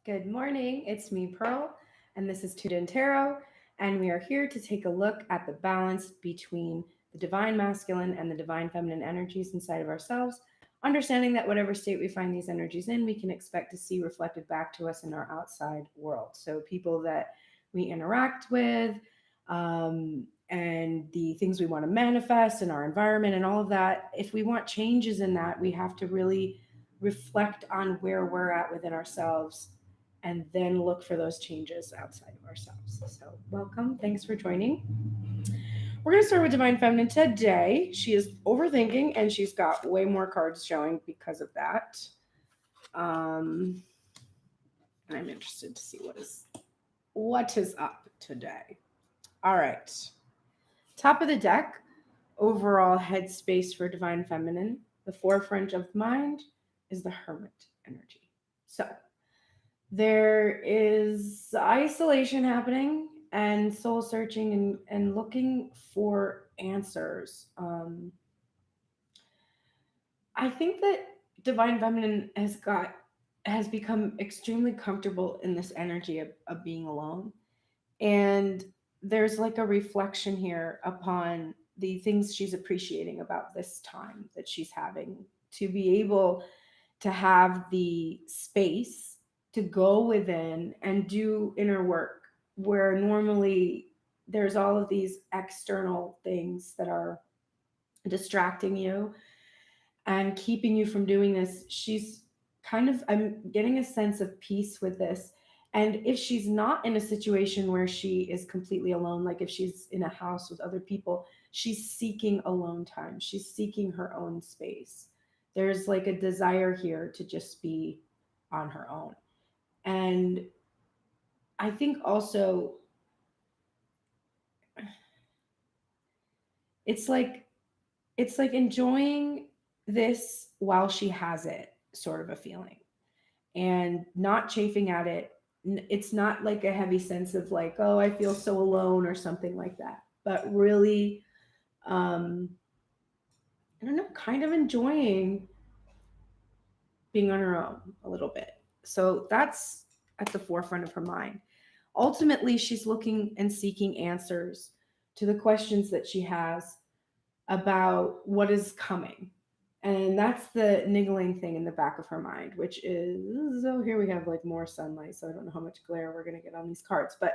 Good morning. It's me, Pearl, and this is Tudor and Tarot, and we are here to take a look at the balance between the divine masculine and the divine feminine energies inside of ourselves, understanding that whatever state we find these energies in, we can expect to see reflected back to us in our outside world. So, people that we interact with, and the things we want to manifest in our environment, and all of that, if we want changes in that, we have to really reflect on where we're at within ourselves and then look for those changes outside of ourselves. So, welcome. Thanks for joining. We're going to start with Divine Feminine today. She is overthinking and she's got way more cards showing because of that. Um, I'm interested to see what is up today. All right. Top of the deck, overall headspace for Divine Feminine. The forefront of mind is the Hermit energy. So, there is isolation happening and soul searching and looking for answers. I think that divine feminine has become extremely comfortable in this energy of being alone, and there's like a reflection here upon the things she's appreciating about this time that she's having, to be able to have the space to go within and do inner work where normally there's all of these external things that are distracting you and keeping you from doing this. She's kind of, I'm getting a sense of peace with this. And if she's not in a situation where she is completely alone, like if she's in a house with other people, she's seeking alone time. She's seeking her own space. There's like a desire here to just be on her own. And I think also it's like it's like enjoying this while she has it, sort of a feeling, and not chafing at it. It's not like a heavy sense of like, oh, I feel so alone or something like that, but really, um, I don't know, kind of enjoying being on her own a little bit. So that's at the forefront of her mind. Ultimately, she's looking and seeking answers to the questions that she has about what is coming. And that's the niggling thing in the back of her mind, which is, oh, here we have like more sunlight. So I don't know how much glare we're going to get on these cards, but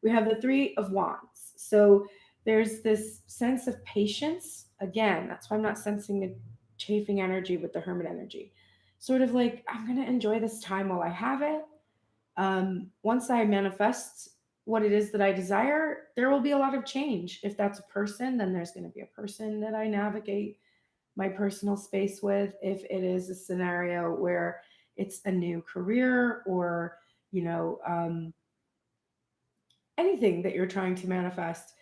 we have the Three of Wands. So there's this sense of patience. Again, that's why I'm not sensing a chafing energy with the Hermit energy. Sort of like, I'm going to enjoy this time while I have it. Once I manifest what it is that I desire, there will be a lot of change. If that's a person, then there's going to be a person that I navigate my personal space with. If it is a scenario where it's a new career or, you know, anything that you're trying to manifest,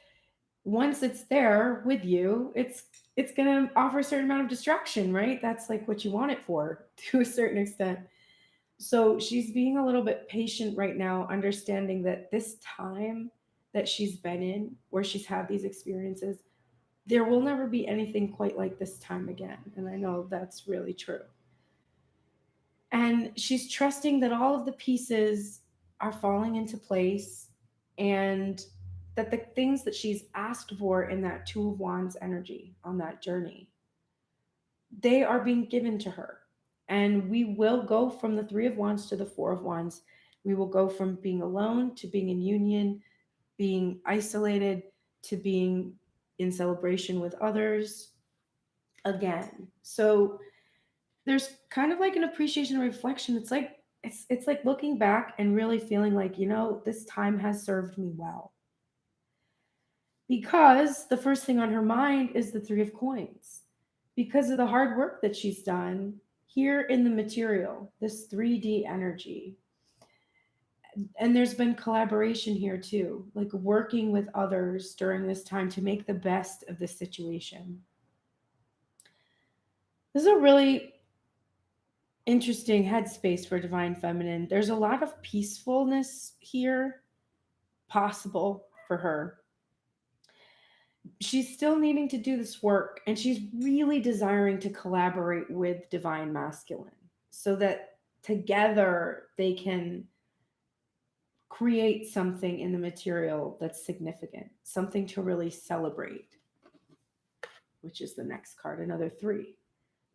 once it's there with you, it's going to offer a certain amount of distraction, right? That's like what you want it for to a certain extent. So she's being a little bit patient right now, understanding that this time that she's been in, where she's had these experiences, there will never be anything quite like this time again. And I know that's really true. And she's trusting that all of the pieces are falling into place, and that the things that she's asked for in that Two of Wands energy on that journey, they are being given to her. And we will go from the Three of Wands to the Four of Wands. We will go from being alone to being in union, being isolated to being in celebration with others again. So there's kind of like an appreciation and reflection. It's like looking back and really feeling like, this time has served me well. Because the first thing on her mind is the Three of Coins. Because of the hard work that she's done here in the material, this 3D energy. And there's been collaboration here too, like working with others during this time to make the best of the situation. This is a really interesting headspace for divine feminine. There's a lot of peacefulness here possible for her. She's still needing to do this work, and she's really desiring to collaborate with divine masculine so that together they can create something in the material that's significant, something to really celebrate, which is the next card, another three,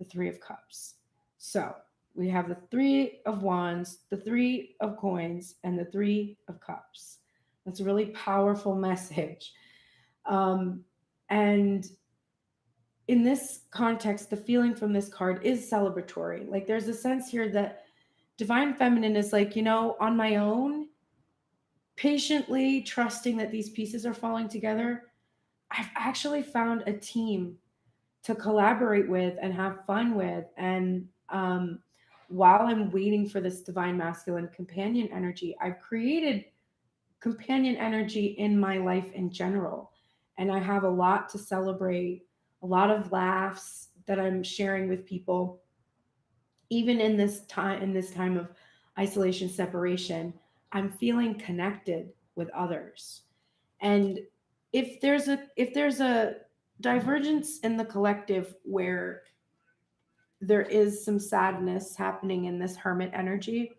the Three of Cups. So we have the Three of Wands, the Three of Coins, and the Three of Cups. That's a really powerful message. And in this context, the feeling from this card is celebratory. Like there's a sense here that divine feminine is like, on my own, patiently trusting that these pieces are falling together. I've actually found a team to collaborate with and have fun with. And while I'm waiting for this divine masculine companion energy, I've created companion energy in my life in general. And I have a lot to celebrate, a lot of laughs that I'm sharing with people, even in this time of isolation, separation. I'm feeling connected with others. And if there's a divergence in the collective where there is some sadness happening in this hermit energy,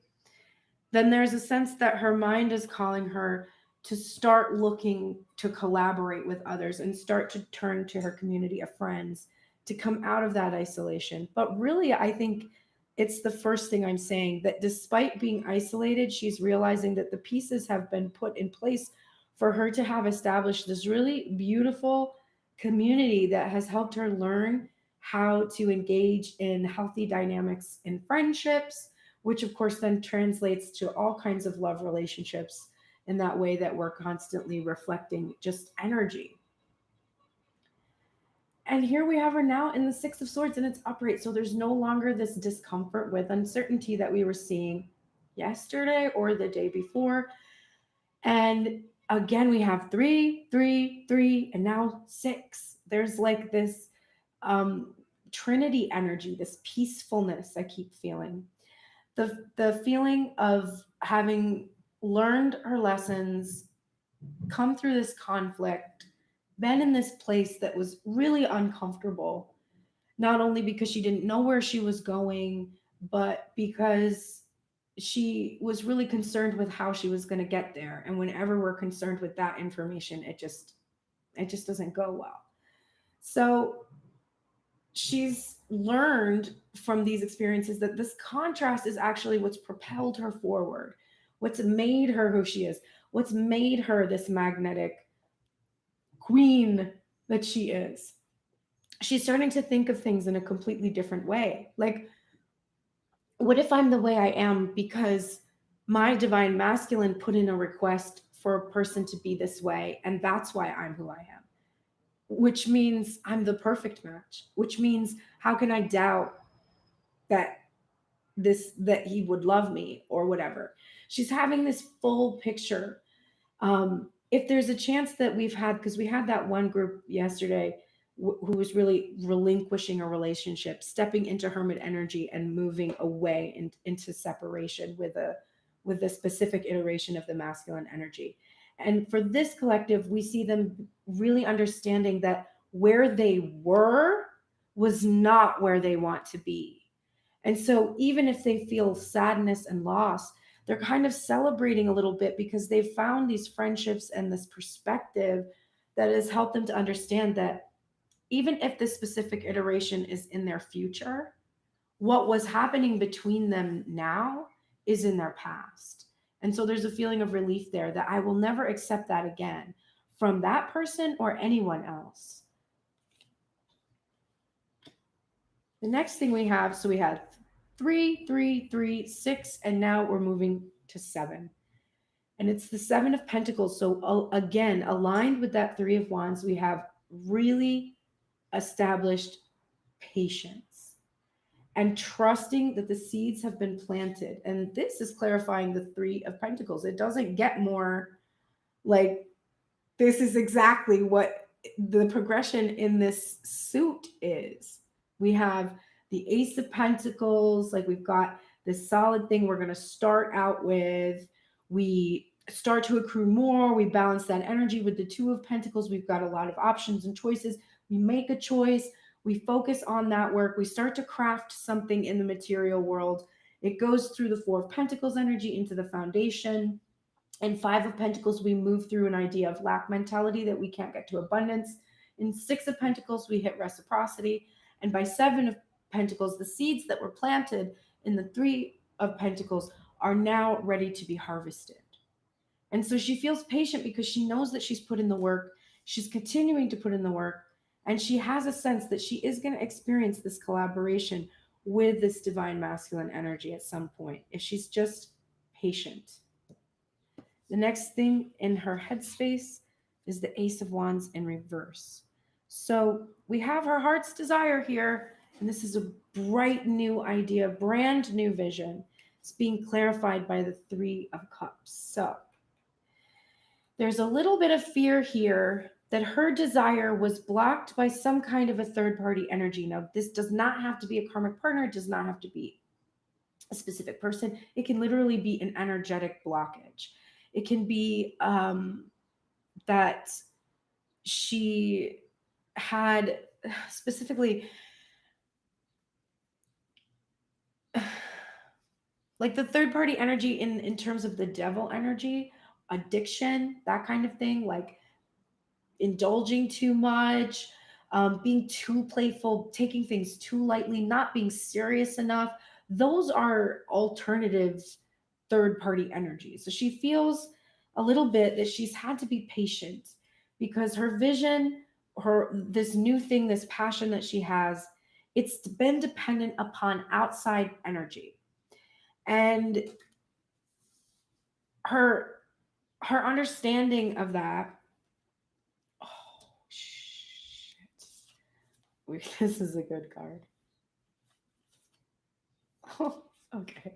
then there's a sense that her mind is calling her to start looking to collaborate with others and start to turn to her community of friends to come out of that isolation. But really, I think it's the first thing I'm saying, that despite being isolated, she's realizing that the pieces have been put in place for her to have established this really beautiful community that has helped her learn how to engage in healthy dynamics in friendships, which of course then translates to all kinds of love relationships in that way that we're constantly reflecting just energy. And here we have her now in the Six of Swords, and it's upright. So there's no longer this discomfort with uncertainty that we were seeing yesterday or the day before. And again, we have three, three, three, and now six. There's like this Trinity energy, this peacefulness I keep feeling. The feeling of having learned her lessons, come through this conflict, been in this place that was really uncomfortable, not only because she didn't know where she was going, but because she was really concerned with how she was going to get there. And whenever we're concerned with that information, it just doesn't go well. So she's learned from these experiences that this contrast is actually what's propelled her forward, what's made her who she is, what's made her this magnetic queen that she is. She's starting to think of things in a completely different way. Like, what if I'm the way I am because my divine masculine put in a request for a person to be this way, and that's why I'm who I am? Which means I'm the perfect match, which means how can I doubt that that he would love me or whatever. She's having this full picture. If there's a chance that we've had, because we had that one group yesterday who was really relinquishing a relationship, stepping into hermit energy and moving away into separation with a specific iteration of the masculine energy. And for this collective, we see them really understanding that where they were was not where they want to be. And so even if they feel sadness and loss, they're kind of celebrating a little bit because they've found these friendships and this perspective that has helped them to understand that even if this specific iteration is in their future, what was happening between them now is in their past. And so there's a feeling of relief there that I will never accept that again from that person or anyone else. The next thing we have, so we had 3, 3, 3, 6, and now we're moving to 7. And it's the Seven of Pentacles. So again, aligned with that Three of Wands, we have really established patience and trusting that the seeds have been planted. And this is clarifying the Three of Pentacles. It doesn't get more like, this is exactly what the progression in this suit is. We have the Ace of Pentacles, like we've got this solid thing we're going to start out with. We start to accrue more. We balance that energy with the Two of Pentacles. We've got a lot of options and choices. We make a choice. We focus on that work. We start to craft something in the material world. It goes through the Four of Pentacles energy into the foundation. In Five of Pentacles, we move through an idea of lack mentality that we can't get to abundance. In Six of Pentacles, we hit reciprocity. And by Seven of Pentacles, the seeds that were planted in the Three of Pentacles are now ready to be harvested. And so she feels patient because she knows that she's put in the work. She's continuing to put in the work. And she has a sense that she is going to experience this collaboration with this divine masculine energy at some point if she's just patient. The next thing in her headspace is the Ace of Wands in reverse. So we have her heart's desire here, and this is a bright new idea, brand new vision. It's being clarified by the Three of Cups. So there's a little bit of fear here that her desire was blocked by some kind of a third party energy. Now, this does not have to be a karmic partner, it does not have to be a specific person. It can literally be an energetic blockage. It can be that she had specifically like the third party energy in terms of the devil energy, addiction, that kind of thing, like indulging too much, being too playful, taking things too lightly, not being serious enough. Those are alternative third party energies. So she feels a little bit that she's had to be patient because her vision, her this new thing, this passion that she has, it's been dependent upon outside energy. And her her understanding of that. Oh shit. This is a good card. Oh, okay.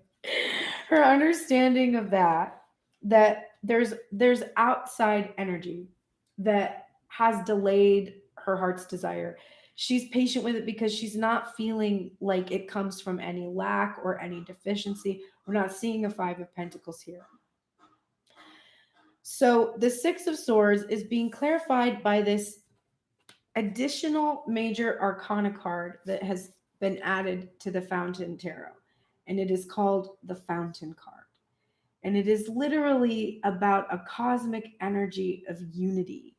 Her understanding of that there's outside energy that has delayed her heart's desire. She's patient with it because she's not feeling like it comes from any lack or any deficiency. We're not seeing a Five of Pentacles here. So the Six of Swords is being clarified by this additional major arcana card that has been added to the Fountain Tarot, and it is called the Fountain card. And it is literally about a cosmic energy of unity.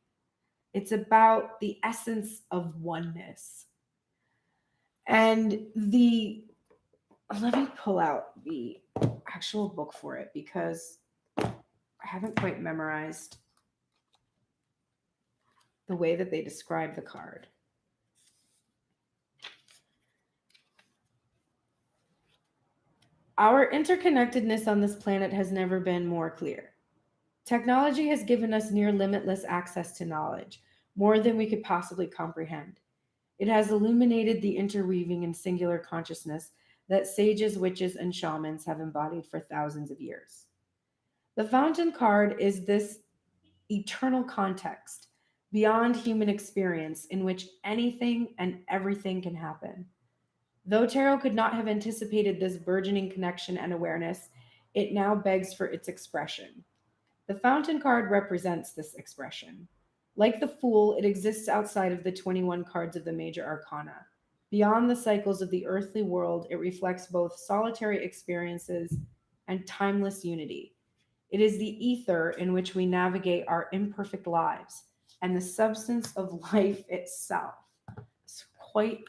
It's about the essence of oneness. And let me pull out the actual book for it because I haven't quite memorized the way that they describe the card. Our interconnectedness on this planet has never been more clear. Technology has given us near limitless access to knowledge, more than we could possibly comprehend. It has illuminated the interweaving and singular consciousness that sages, witches, and shamans have embodied for thousands of years. The Fountain card is this eternal context beyond human experience in which anything and everything can happen. Though tarot could not have anticipated this burgeoning connection and awareness, it now begs for its expression. The Fountain card represents this expression. Like the Fool, it exists outside of the 21 cards of the major arcana. Beyond the cycles of the earthly world, it reflects both solitary experiences and timeless unity. It is the ether in which we navigate our imperfect lives and the substance of life itself. It's quite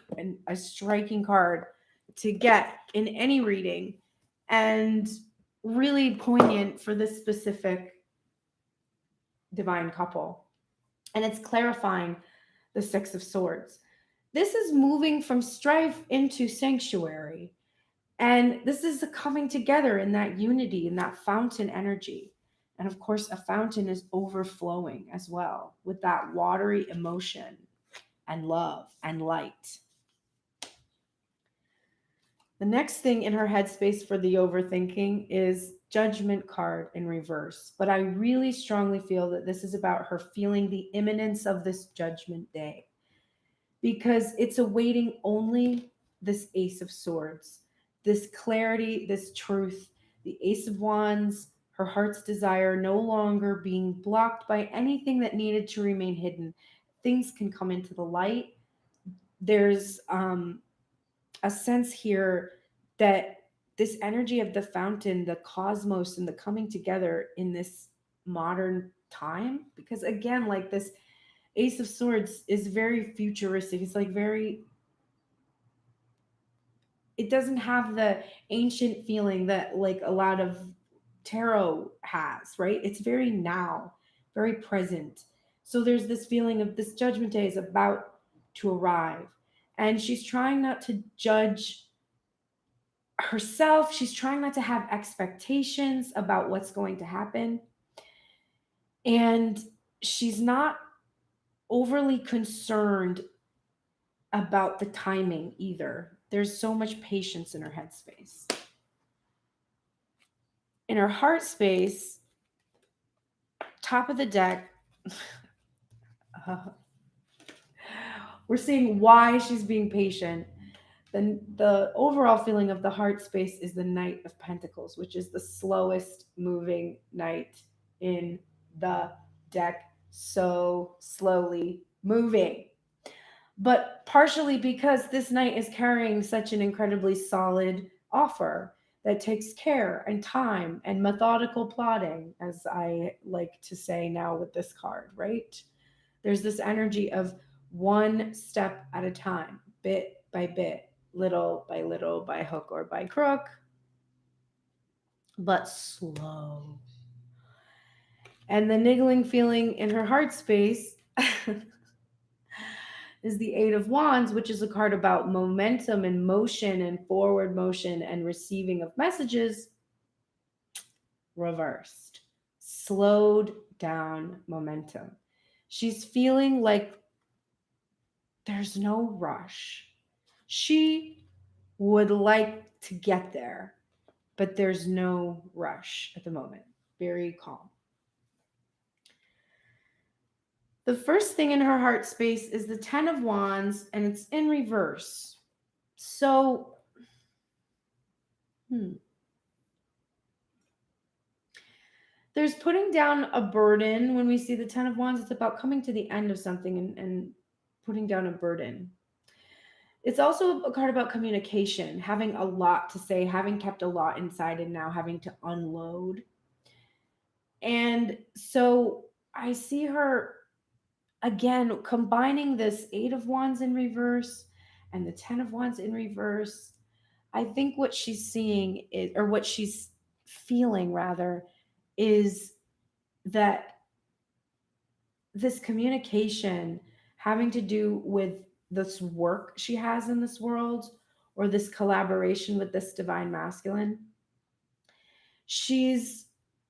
a striking card to get in any reading and really poignant for this specific divine couple. And it's clarifying the Six of Swords. This is moving from strife into sanctuary. And this is a coming together in that unity, in that fountain energy. And of course, a fountain is overflowing as well with that watery emotion and love and light. The next thing in her headspace for the overthinking is Judgment card in reverse. But I really strongly feel that this is about her feeling the imminence of this judgment day because it's awaiting only this Ace of Swords, this clarity, this truth, the Ace of Wands, her heart's desire no longer being blocked by anything that needed to remain hidden. Things can come into the light. There's a sense here that this energy of the fountain, the cosmos, and the coming together in this modern time, because again, like this Ace of Swords is very futuristic. It's like very, it doesn't have the ancient feeling that like a lot of tarot has, right? It's very now, very present. So there's this feeling of this judgment day is about to arrive. And she's trying not to judge herself. She's trying not to have expectations about what's going to happen. And she's not overly concerned about the timing either. There's so much patience in her headspace. In her heart space, top of the deck, we're seeing why she's being patient. Then the overall feeling of the heart space is the Knight of Pentacles, which is the slowest moving knight in the deck. So slowly moving. But partially because this knight is carrying such an incredibly solid offer that takes care and time and methodical plotting, as I like to say now with this card, right? There's this energy of one step at a time, bit by bit, little, by hook or by crook, but slow. And the niggling feeling in her heart space is the Eight of Wands, which is a card about momentum and motion and forward motion and receiving of messages, reversed. Slowed down momentum. She's feeling like there's no rush. She would like to get there, but there's no rush at the moment. Very calm. The first thing in her heart space is the Ten of Wands, and it's in reverse. So, there's putting down a burden. When we see the Ten of Wands, it's about coming to the end of something and putting down a burden. It's also a card about communication, having a lot to say, having kept a lot inside and now having to unload. And so I see her again combining this Eight of Wands in reverse and the Ten of Wands in reverse. I think what she's seeing is, or what she's feeling rather, is that this communication having to do with this work she has in this world or this collaboration with this divine masculine, she's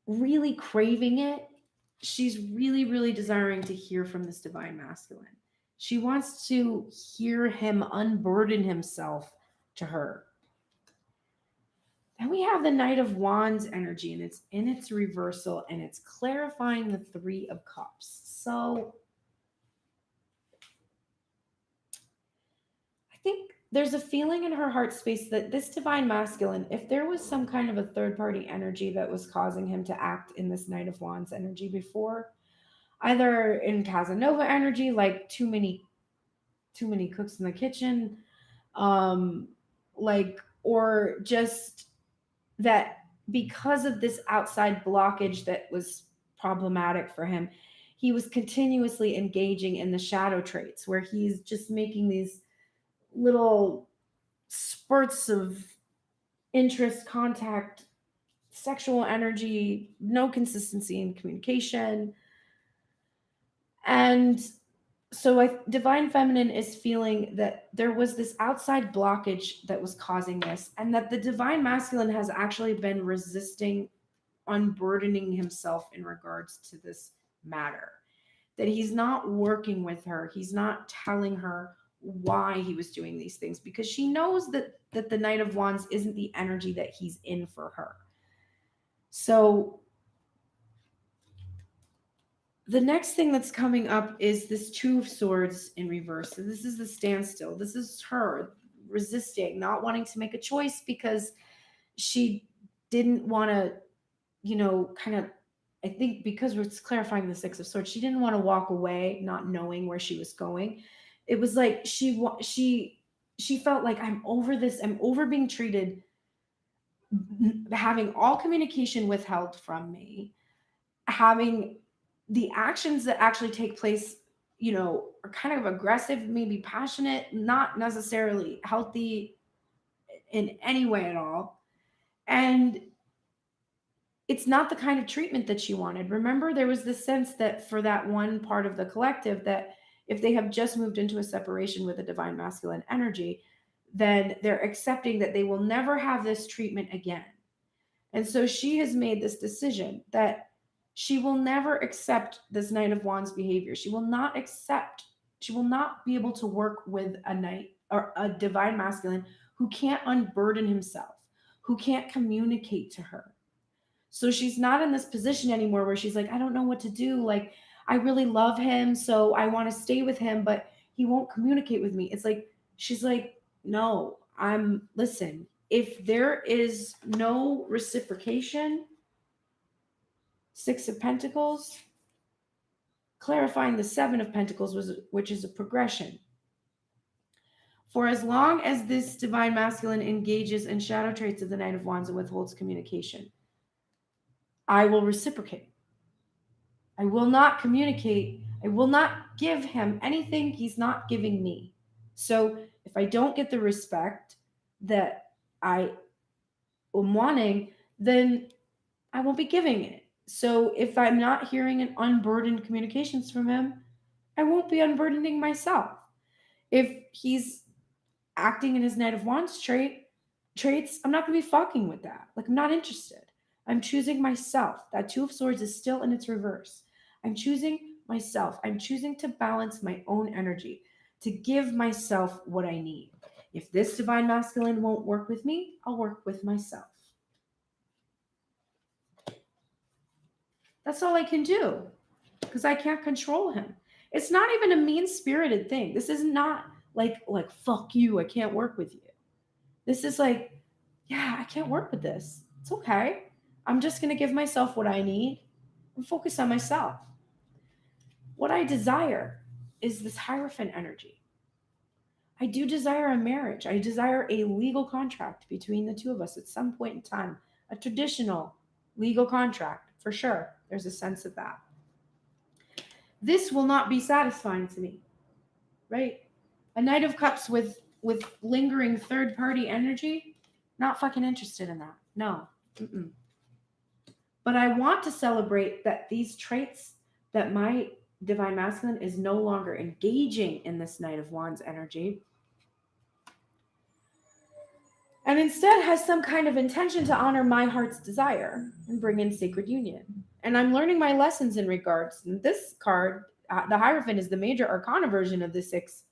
really craving it. She's really, really desiring to hear from this divine masculine. She wants to hear him unburden himself to her. Then we have the Knight of Wands energy, and it's in its reversal, and it's clarifying the Three of Cups. So I think there's a feeling in her heart space that this divine masculine, if there was some kind of a third party energy that was causing him to act in this Knight of Wands energy before, either in Casanova energy, like too many cooks in the kitchen, or just that because of this outside blockage that was problematic for him, he was continuously engaging in the shadow traits where he's just making these little spurts of interest, contact, sexual energy, no consistency in communication. And so divine feminine is feeling that there was this outside blockage that was causing this, and that the divine masculine has actually been resisting unburdening himself in regards to this matter, that he's not working with her, he's not telling her why he was doing these things, because she knows that the Knight of Wands isn't the energy that he's in for her. So the next thing that's coming up is this Two of Swords in reverse. So this is the standstill. This is her resisting, not wanting to make a choice because she didn't want to, I think because we're clarifying the Six of Swords, she didn't want to walk away not knowing where she was going. It was like she felt like, I'm over this. I'm over being treated, having all communication withheld from me. having the actions that actually take place, are kind of aggressive, maybe passionate, not necessarily healthy in any way at all. And it's not the kind of treatment that she wanted. Remember, there was this sense that for that one part of the collective, that if they have just moved into a separation with a divine masculine energy, then they're accepting that they will never have this treatment again. And so she has made this decision that she will never accept this Knight of Wands behavior. She will not be able to work with a knight or a divine masculine who can't unburden himself, who can't communicate to her. So she's not in this position anymore where she's like, I don't know what to do. Like, I really love him, so I want to stay with him, but he won't communicate with me. It's like, she's like, no, listen, if there is no reciprocation, Six of Pentacles, clarifying the Seven of Pentacles, which is a progression. For as long as this divine masculine engages in shadow traits of the Knight of Wands and withholds communication, I will reciprocate. I will not communicate. I will not give him anything he's not giving me. So if I don't get the respect that I am wanting, then I won't be giving it. So if I'm not hearing an unburdened communications from him, I won't be unburdening myself. If he's acting in his Knight of Wands traits, I'm not going to be fucking with that. Like, I'm not interested. I'm choosing myself. That Two of Swords is still in its reverse. I'm choosing myself. I'm choosing to balance my own energy, to give myself what I need. If this divine masculine won't work with me, I'll work with myself. That's all I can do, because I can't control him. It's not even a mean-spirited thing. This is not like fuck you, I can't work with you. This is like, yeah, I can't work with this. It's okay. I'm just going to give myself what I need and focus on myself. What I desire is this Hierophant energy. I do desire a marriage. I desire a legal contract between the two of us at some point in time. A traditional legal contract, for sure. There's a sense of that. This will not be satisfying to me, right? A Knight of Cups with lingering third-party energy, not fucking interested in that. No. Mm-mm. But I want to celebrate that these traits, that my divine masculine is no longer engaging in this Knight of Wands energy, and instead has some kind of intention to honor my heart's desire and bring in sacred union. And I'm learning my lessons in regards. And this card, the Hierophant, is the major arcana version of the Six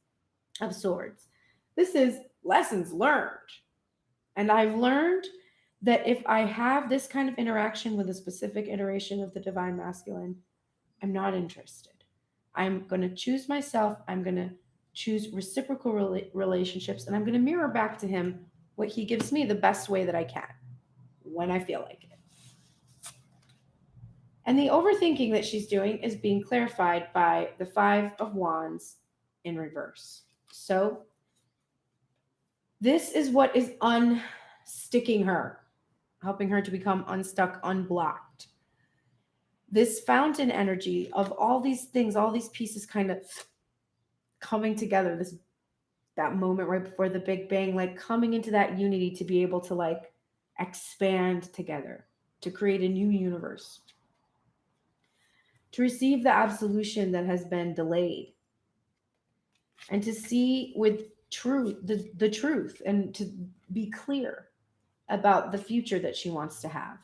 of Swords. This is lessons learned. And I've learned that if I have this kind of interaction with a specific iteration of the divine masculine, I'm not interested. I'm going to choose myself. I'm going to choose reciprocal relationships, and I'm going to mirror back to him what he gives me the best way that I can when I feel like it. And the overthinking that she's doing is being clarified by the Five of Wands in reverse. So this is what is unsticking her, helping her to become unstuck, unblocked. This fountain energy of all these things, all these pieces kind of coming together, that moment right before the Big Bang, like coming into that unity to be able to like expand together, to create a new universe, to receive the absolution that has been delayed, and to see with truth, the truth, and to be clear about the future that she wants to have.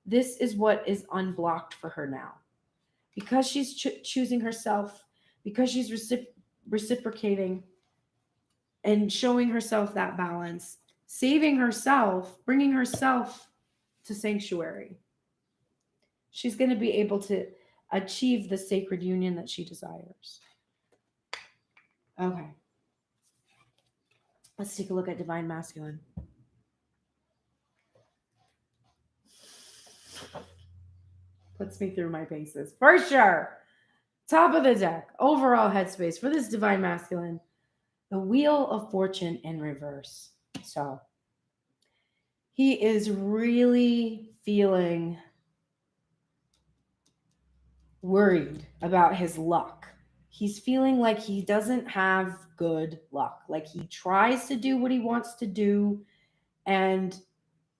This is what is unblocked for her now. Because she's choosing herself, because she's reciprocating and showing herself that balance, saving herself, bringing herself to sanctuary, she's going to be able to achieve the sacred union that she desires. Okay. Let's take a look at divine masculine. Puts me through my paces, for sure. Top of the deck, overall headspace for this divine masculine. The Wheel of Fortune in reverse. So he is really feeling worried about his luck. He's feeling like he doesn't have good luck. Like he tries to do what he wants to do and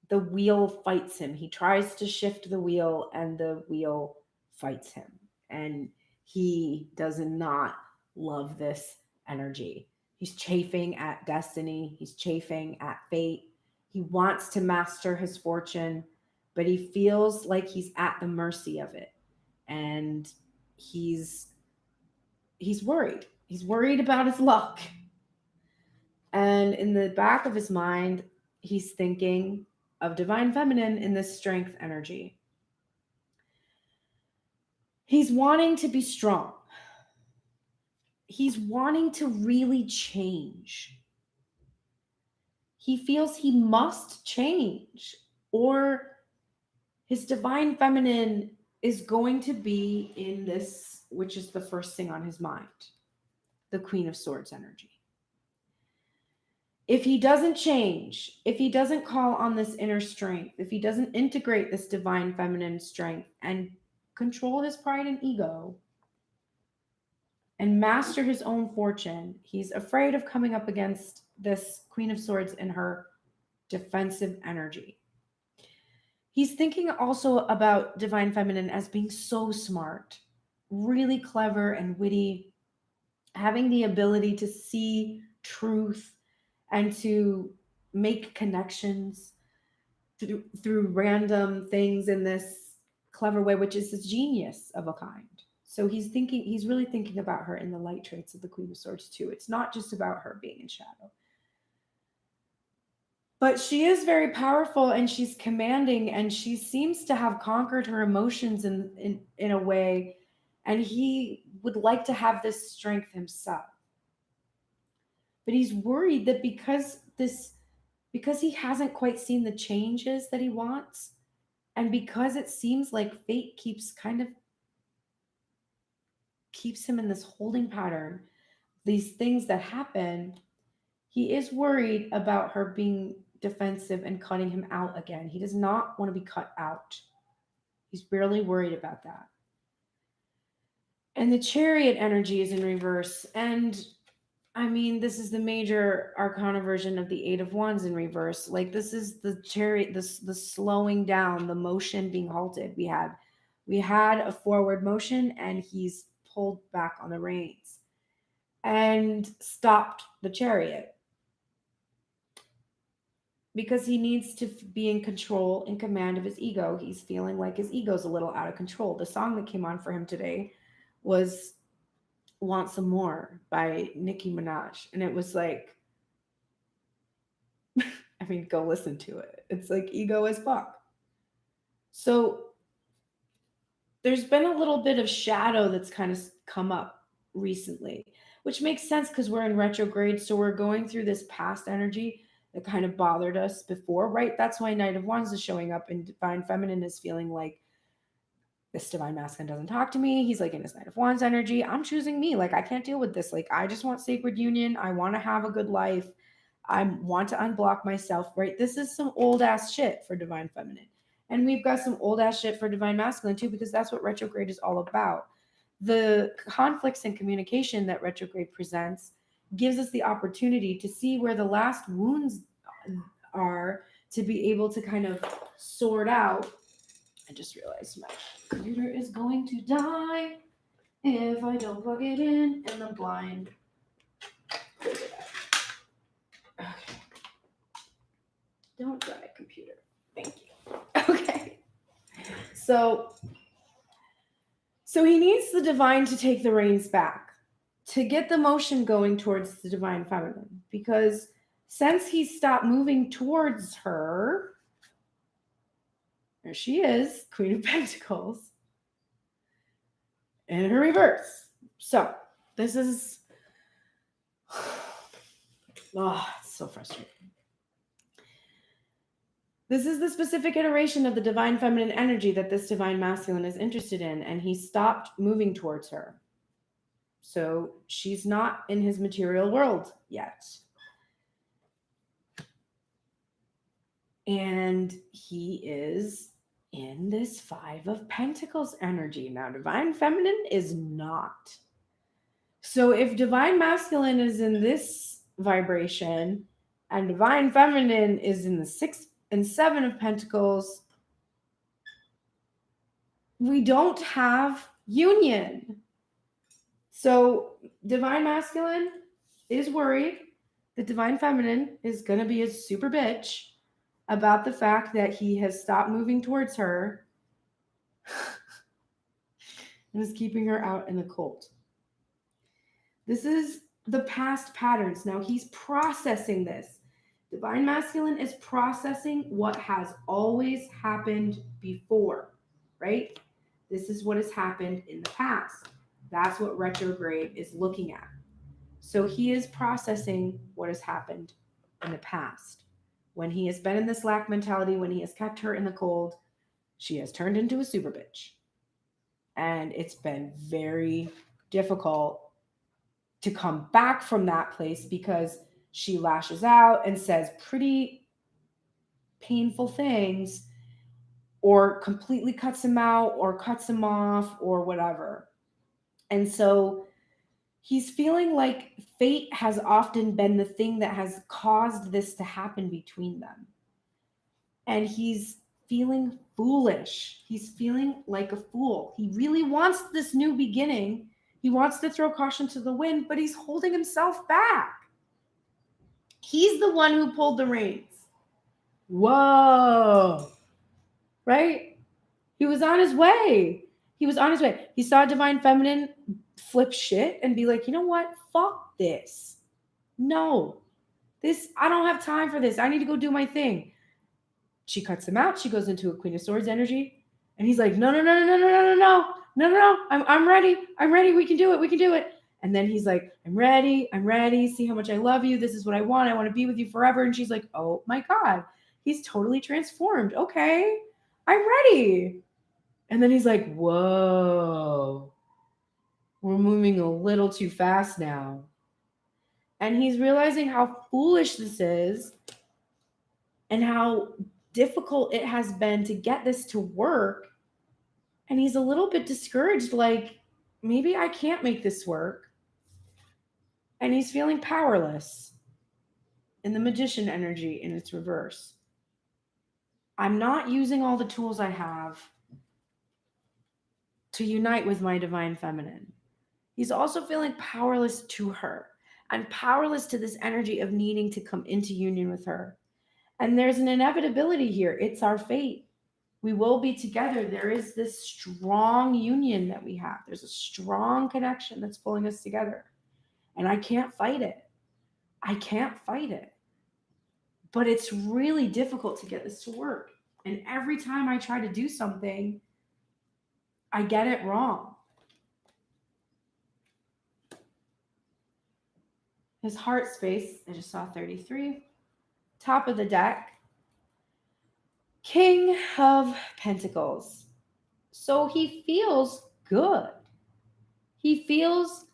the wheel fights him. He tries to shift the wheel and the wheel fights him. And he does not love this energy. He's chafing at destiny, he's chafing at fate. He wants to master his fortune, but he feels like he's at the mercy of it. And he's he's worried. He's worried about his luck. And in the back of his mind, he's thinking of divine feminine in this strength energy. He's wanting to be strong. He's wanting to really change. He feels he must change, or his divine feminine is going to be in this, which is the first thing on his mind, the Queen of Swords energy. If he doesn't change, if he doesn't call on this inner strength, if he doesn't integrate this divine feminine strength and control his pride and ego and master his own fortune, he's afraid of coming up against this Queen of Swords in her defensive energy. He's thinking also about divine feminine as being so smart, really clever and witty, having the ability to see truth and to make connections through random things in this clever way, which is a genius of a kind. So he's really thinking about her in the light traits of the Queen of Swords too. It's not just about her being in shadow. But she is very powerful and she's commanding and she seems to have conquered her emotions in a way. And he would like to have this strength himself. But he's worried that because he hasn't quite seen the changes that he wants, and because it seems like fate keeps him in this holding pattern, these things that happen, he is worried about her being defensive and cutting him out again. He does not want to be cut out. He's really worried about that. And the Chariot energy is in reverse. And I mean, this is the major arcana version of the Eight of Wands in reverse. Like this is the Chariot, the slowing down, the motion being halted. We had a forward motion and he's pulled back on the reins and stopped the Chariot because he needs to be in control, in command of his ego. He's feeling like his ego's a little out of control. The song that came on for him today was Want Some More by Nicki Minaj. And it was like, I mean, go listen to it. It's like ego as fuck. So there's been a little bit of shadow that's kind of come up recently, which makes sense because we're in retrograde. So we're going through this past energy that kind of bothered us before, right? That's why Knight of Wands is showing up and Divine Feminine is feeling like this Divine Masculine doesn't talk to me. He's like in his Knight of Wands energy. I'm choosing me. Like, I can't deal with this. Like, I just want sacred union. I want to have a good life. I want to unblock myself, right? This is some old ass shit for Divine Feminine. And we've got some old ass shit for Divine Masculine too, because that's what retrograde is all about. The conflicts in communication that retrograde presents gives us the opportunity to see where the last wounds are, to be able to kind of sort out. I just realized my computer is going to die if I don't plug it in and the blind. Okay. Don't die, computer. Thank you. Okay. So he needs the divine to take the reins back, to get the motion going towards the Divine Feminine, because since he stopped moving towards her, there she is, Queen of Pentacles, in her reverse. So this is, it's so frustrating. This is the specific iteration of the Divine Feminine energy that this Divine Masculine is interested in, and he stopped moving towards her. So she's not in his material world yet. And he is in this Five of Pentacles energy. Now, Divine Feminine is not. So if Divine Masculine is in this vibration and Divine Feminine is in the 6 and 7 of Pentacles, we don't have union. So Divine Masculine is worried that Divine Feminine is going to be a super bitch about the fact that he has stopped moving towards her and is keeping her out in the cold. This is the past patterns. Now he's processing this. Divine Masculine is processing what has always happened before, right? This is what has happened in the past. That's what retrograde is looking at. So he is processing what has happened in the past. When he has been in this lack mentality, when he has kept her in the cold, she has turned into a super bitch. And it's been very difficult to come back from that place because she lashes out and says pretty painful things or completely cuts him out or cuts him off or whatever. And so he's feeling like fate has often been the thing that has caused this to happen between them. And he's feeling foolish. He's feeling like a fool. He really wants this new beginning. He wants to throw caution to the wind, but he's holding himself back. He's the one who pulled the reins. Whoa. Right? He was on his way. He was on his way. He saw Divine Feminine flip shit and be like, you know what? Fuck this. No. I don't have time for this. I need to go do my thing. She cuts him out. She goes into a Queen of Swords energy. And he's like, no. I'm ready. We can do it. And then he's like, I'm ready. See how much I love you. This is what I want. I want to be with you forever. And she's like, oh my God, he's totally transformed. Okay, I'm ready. And then he's like, whoa, we're moving a little too fast now. And he's realizing how foolish this is and how difficult it has been to get this to work. And he's a little bit discouraged, like, maybe I can't make this work. And he's feeling powerless in the Magician energy in its reverse. I'm not using all the tools I have to unite with my Divine Feminine. He's also feeling powerless to her and powerless to this energy of needing to come into union with her. And there's an inevitability here. It's our fate. We will be together. There is this strong union that we have. There's a strong connection that's pulling us together. And I can't fight it. But it's really difficult to get this to work. And every time I try to do something, I get it wrong. His heart space, I just saw 33. Top of the deck, King of Pentacles. So he feels good. He feels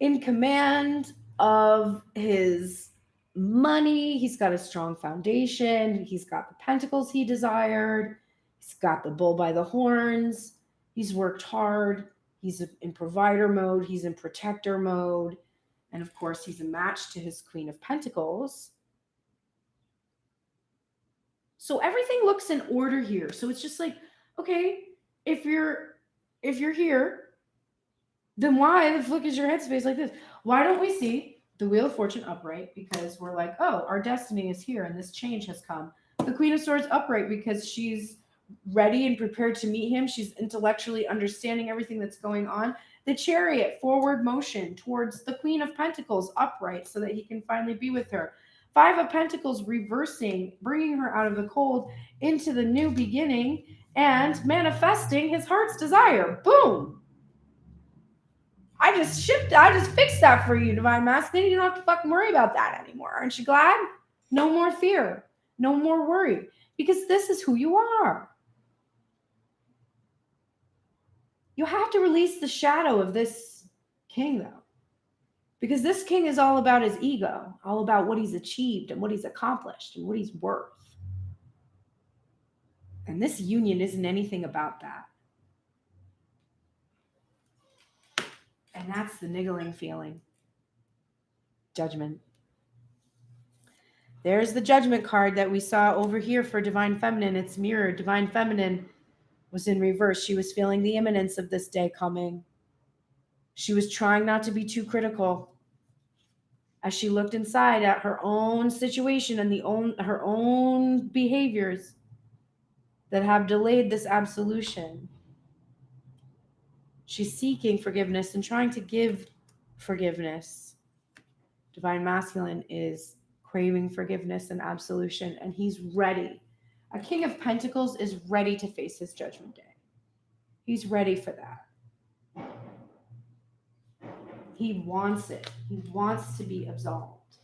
in command of his money. He's got a strong foundation. He's got the pentacles he desired. He's got the bull by the horns. He's worked hard. He's in provider mode. He's in protector mode. And of course, he's a match to his Queen of Pentacles. So everything looks in order here. So it's just like, okay, if you're here, then why the fuck is your headspace like this? Why don't we see the Wheel of Fortune upright? Because we're like, oh, our destiny is here and this change has come. The Queen of Swords upright because she's ready and prepared to meet him. She's intellectually understanding everything that's going on. The Chariot, forward motion towards the Queen of Pentacles upright so that he can finally be with her. Five of Pentacles reversing, bringing her out of the cold into the new beginning and manifesting his heart's desire. Boom. I just fixed that for you, Divine Masculine. You don't have to fucking worry about that anymore. Aren't you glad? No more fear. No more worry. Because this is who you are. You have to release the shadow of this king, though. Because this king is all about his ego, all about what he's achieved and what he's accomplished and what he's worth. And this union isn't anything about that. And that's the niggling feeling. Judgment. There's the Judgment card that we saw over here for Divine Feminine. It's mirrored. Divine Feminine was in reverse. She was feeling the imminence of this day coming. She was trying not to be too critical as she looked inside at her own situation and her own behaviors that have delayed this absolution. She's seeking forgiveness and trying to give forgiveness. Divine Masculine is craving forgiveness and absolution, and he's ready. A King of Pentacles is ready to face his judgment day. He's ready for that. He wants it. He wants to be absolved.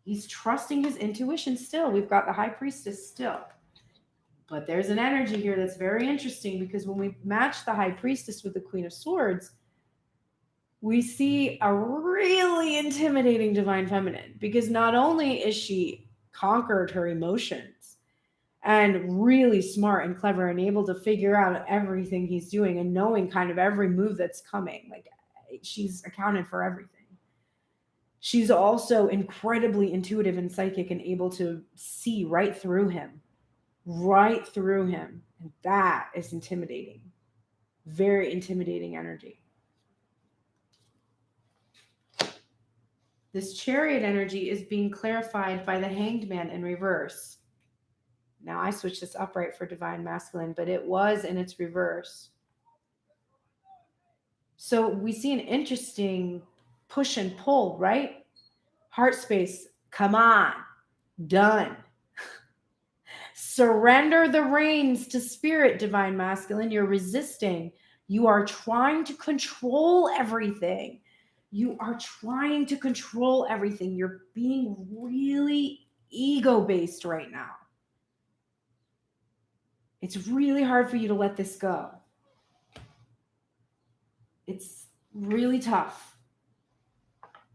He's trusting his intuition still. We've got the High Priestess still. But there's an energy here that's very interesting, because when we match the High Priestess with the Queen of Swords, we see a really intimidating Divine Feminine, because not only is she conquered her emotions and really smart and clever and able to figure out everything he's doing and knowing kind of every move that's coming, like she's accounted for everything. She's also incredibly intuitive and psychic and able to see right through him. And that is intimidating. Very intimidating energy. This Chariot energy is being clarified by the Hanged Man in reverse. Now I switched this upright for Divine Masculine, but it was in its reverse. So we see an interesting push and pull, right? Heart space, come on, done. Surrender the reins to spirit, Divine Masculine. You're resisting. You are trying to control everything. You are trying to control everything. You're being really ego-based right now. It's really hard for you to let this go. It's really tough.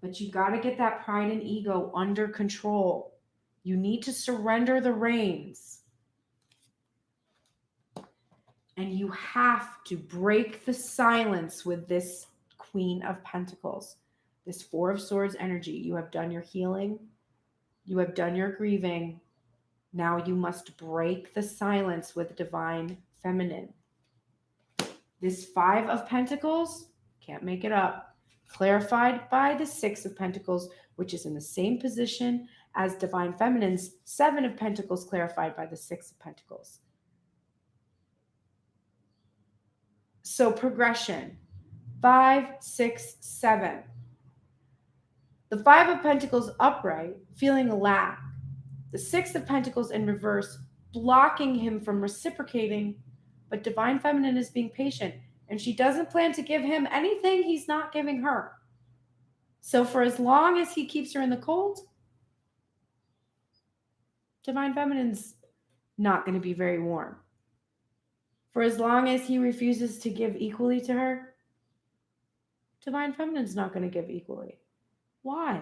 But you got to get that pride and ego under control. You need to surrender the reins. And you have to break the silence with this Queen of Pentacles, this Four of Swords energy. You have done your healing. You have done your grieving. Now you must break the silence with Divine Feminine. This Five of Pentacles, can't make it up, clarified by the Six of Pentacles, which is in the same position as Divine Feminine's Seven of Pentacles, clarified by the Six of Pentacles. So progression, 5, 6, 7. The Five of Pentacles upright, feeling a lack. The Six of Pentacles in reverse, blocking him from reciprocating. But Divine Feminine is being patient, and she doesn't plan to give him anything he's not giving her. So for as long as he keeps her in the cold, Divine Feminine's not going to be very warm. For as long as he refuses to give equally to her, Divine Feminine's not going to give equally. Why?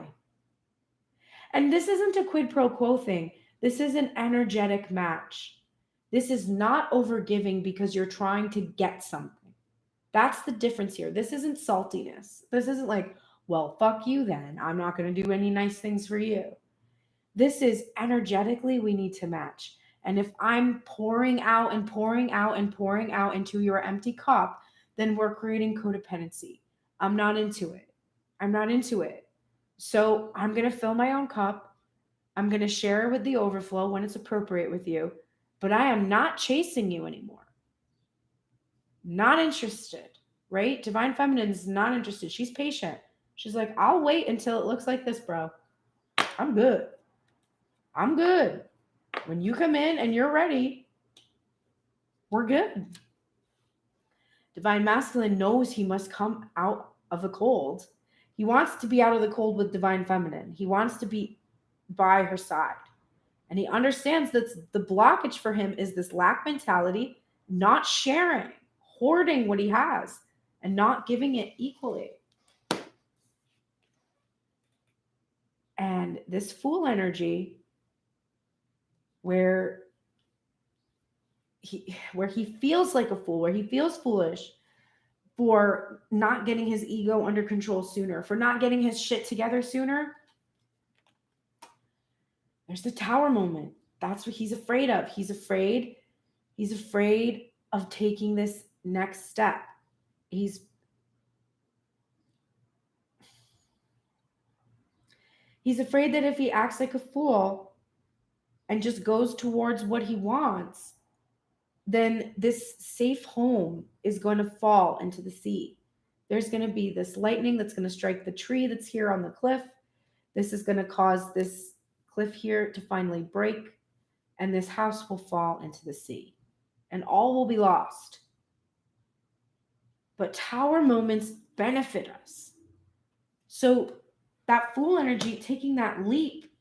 And this isn't a quid pro quo thing. This is an energetic match. This is not overgiving because you're trying to get something. That's the difference here. This isn't saltiness. This isn't like, well, fuck you then. I'm not going to do any nice things for you. This is energetically we need to match. And if I'm pouring out and pouring out and pouring out into your empty cup, then we're creating codependency. I'm not into it. So I'm going to fill my own cup. I'm going to share with the overflow when it's appropriate with you. But I am not chasing you anymore. Not interested, right? Divine Feminine's not interested. She's patient. She's like, I'll wait until it looks like this, bro. I'm good. When you come in and you're ready, we're good. Divine Masculine knows he must come out of the cold. He wants to be out of the cold with Divine Feminine. He wants to be by her side. And he understands that the blockage for him is this lack mentality, not sharing, hoarding what he has, and not giving it equally. And this Fool energy, where where he feels like a fool, where he feels foolish for not getting his ego under control sooner, for not getting his shit together sooner, there's the tower moment. That's what he's afraid of. He's afraid of taking this next step. He's afraid that if he acts like a fool and just goes towards what he wants, then this safe home is going to fall into the sea. There's going to be this lightning that's going to strike the tree that's here on the cliff. This is going to cause this cliff here to finally break, and this house will fall into the sea, and all will be lost. But tower moments benefit us. So that fool energy, taking that leap,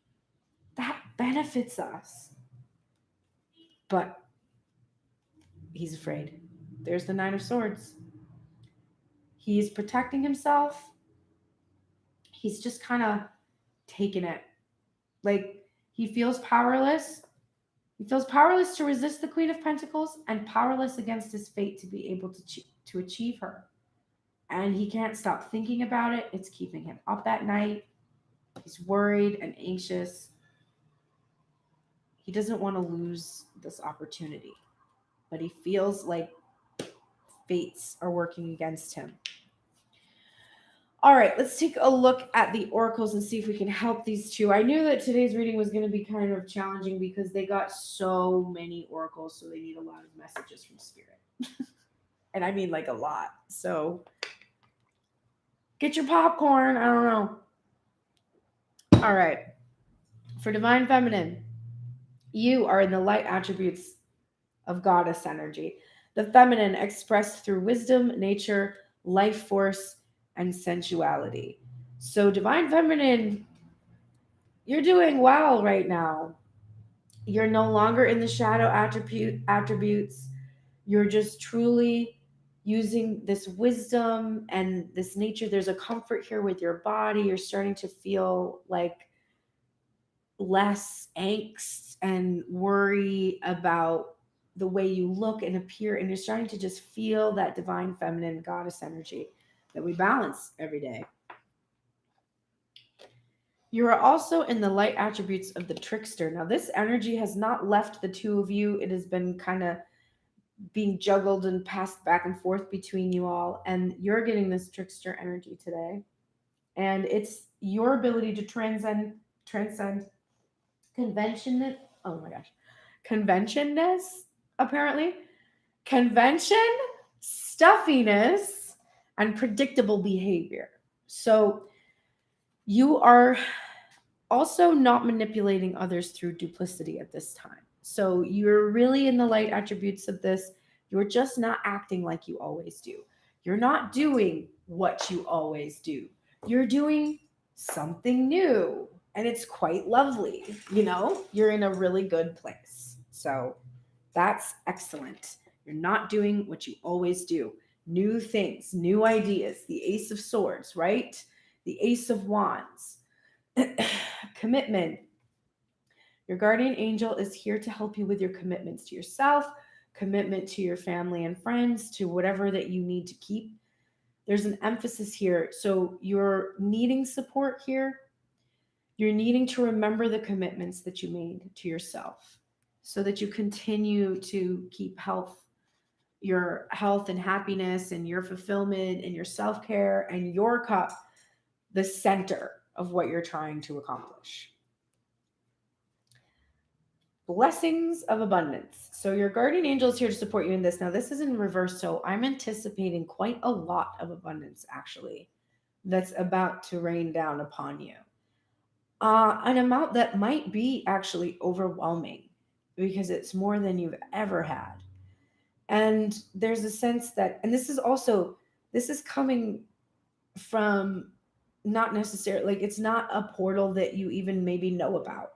that benefits us. But he's afraid. There's the Nine of Swords. He's protecting himself. He's just kind of taking it. Like, he feels powerless. He feels powerless to resist the Queen of Pentacles and powerless against his fate to be able to achieve her. And he can't stop thinking about it. It's keeping him up at night. He's worried and anxious. He doesn't want to lose this opportunity, but he feels like fates are working against him. All right, let's take a look at the oracles and see if we can help these two. I knew that today's reading was going to be kind of challenging because they got so many oracles, so they need a lot of messages from Spirit. And I mean like a lot. So get your popcorn. I don't know. All right. For Divine Feminine, you are in the light attributes of goddess energy. The feminine expressed through wisdom, nature, life force, and sensuality. So Divine Feminine, you're doing well right now. You're no longer in the shadow attributes. You're just truly using this wisdom and this nature. There's a comfort here with your body. You're starting to feel like less angst and worry about the way you look and appear, and you're starting to just feel that divine feminine goddess energy that we balance every day. You are also in the light attributes of the trickster. Now, this energy has not left the two of you. It has been kind of being juggled and passed back and forth between you all, and you're getting this trickster energy today. And it's your ability to transcend conventionness. Oh my gosh. Conventionness, apparently. Convention, stuffiness, and predictable behavior. So you are also not manipulating others through duplicity at this time. So you're really in the light attributes of this. You're just not acting like you always do. You're not doing what you always do. You're doing something new. And it's quite lovely. You know, you're in a really good place. So that's excellent. You're not doing what you always do. New things, new ideas. The Ace of Swords, right? The Ace of Wands. Commitment. Your guardian angel is here to help you with your commitments to yourself, commitment to your family and friends, to whatever that you need to keep. There's an emphasis here. So you're needing support here. You're needing to remember the commitments that you made to yourself so that you continue to keep your health and happiness and your fulfillment and your self-care and your cup the center of what you're trying to accomplish. Blessings of abundance. So your guardian angel is here to support you in this. Now, this is in reverse, so I'm anticipating quite a lot of abundance, actually, that's about to rain down upon you. An amount that might be actually overwhelming because it's more than you've ever had. And there's a sense that, and this is coming from not necessarily, like, it's not a portal that you even maybe know about,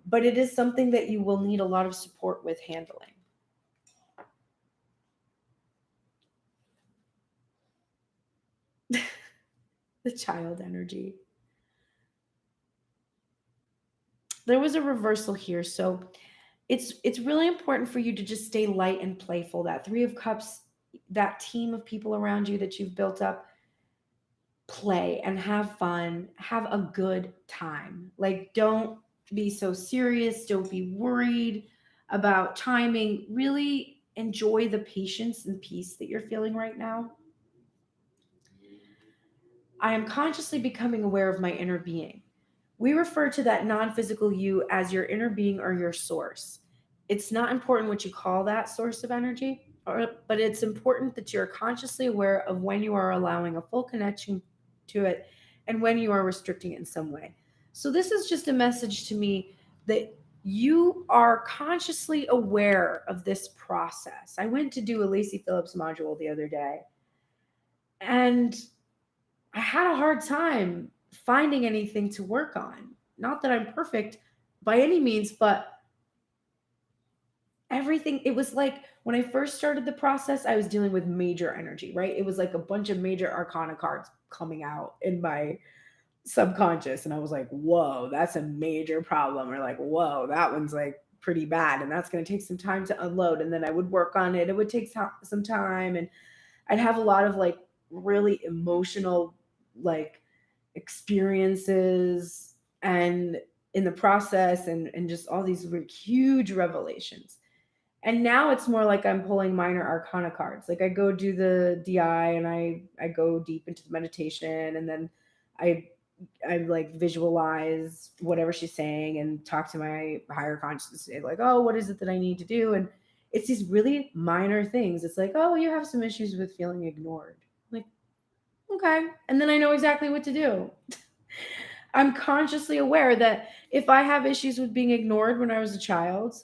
but it is something that you will need a lot of support with handling. The child energy. There was a reversal here. So it's really important for you to just stay light and playful. That 3 of Cups, that team of people around you that you've built up, play and have fun, have a good time. Like, don't be so serious, don't be worried about timing. Really enjoy the patience and peace that you're feeling right now. I am consciously becoming aware of my inner being. We refer to that non physical you as your inner being or your source. It's not important what you call that source of energy, but it's important that you're consciously aware of when you are allowing a full connection to it and when you are restricting it in some way. So, this is just a message to me that you are consciously aware of this process. I went to do a Lacey Phillips module the other day, and I had a hard time finding anything to work on. Not that I'm perfect by any means, but everything, it was like when I first started the process, I was dealing with major energy, right? It was like a bunch of major arcana cards coming out in my subconscious. And I was like, whoa, that's a major problem. Or like, whoa, that one's like pretty bad. And that's going to take some time to unload. And then I would work on it. It would take some time. And I'd have a lot of like really emotional, like, experiences and in the process, and just all these huge revelations. And now it's more like I'm pulling minor arcana cards. Like, I go do the DI and I go deep into the meditation, and then I I like visualize whatever she's saying and talk to my higher consciousness, like, oh, what is it that I need to do? And it's these really minor things. It's like, oh, you have some issues with feeling ignored. Like, okay. And then I know exactly what to do. I'm consciously aware that if I have issues with being ignored when I was a child,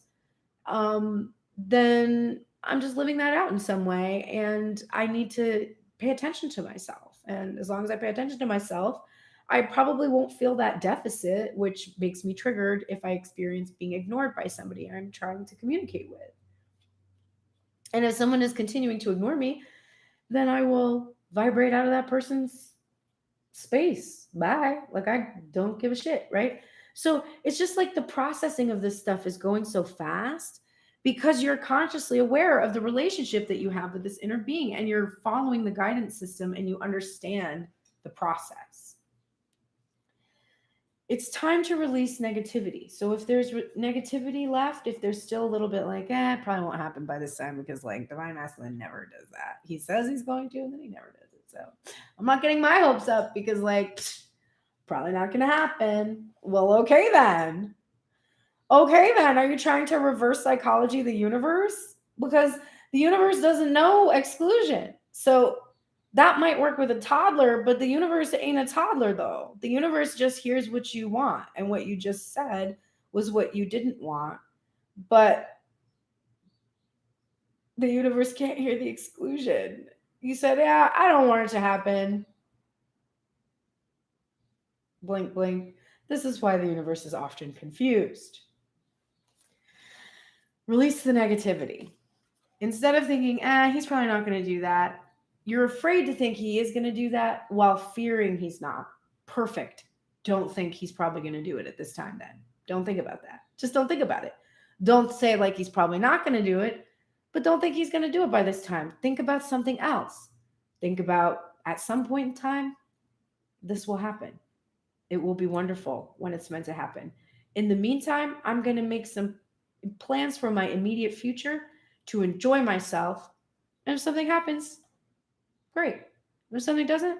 then I'm just living that out in some way. And I need to pay attention to myself. And as long as I pay attention to myself, I probably won't feel that deficit, which makes me triggered if I experience being ignored by somebody I'm trying to communicate with. And if someone is continuing to ignore me, then I will vibrate out of that person's space. Bye. Like, I don't give a shit, right? So it's just like the processing of this stuff is going so fast because you're consciously aware of the relationship that you have with this inner being, and you're following the guidance system, and you understand the process. It's time to release negativity. So if there's negativity left, if there's still a little bit like, it probably won't happen by this time, because like Divine Masculine never does that. He says he's going to, and then he never does it. So I'm not getting my hopes up, because like, probably not going to happen. Well, okay then. Okay then. Are you trying to reverse psychology of the universe? Because the universe doesn't know exclusion. So that might work with a toddler, but the universe ain't a toddler though. The universe just hears what you want, and what you just said was what you didn't want. But the universe can't hear the exclusion. You said, yeah, I don't want it to happen. Blink, blink. This is why the universe is often confused. Release the negativity. Instead of thinking, he's probably not going to do that, you're afraid to think he is going to do that while fearing he's not. Perfect. Don't think he's probably going to do it at this time then. Don't think about that. Just don't think about it. Don't say like he's probably not going to do it, but don't think he's going to do it by this time. Think about something else. Think about, at some point in time, this will happen. It will be wonderful when it's meant to happen. In the meantime, I'm going to make some plans for my immediate future to enjoy myself. And if something happens, great. If something doesn't,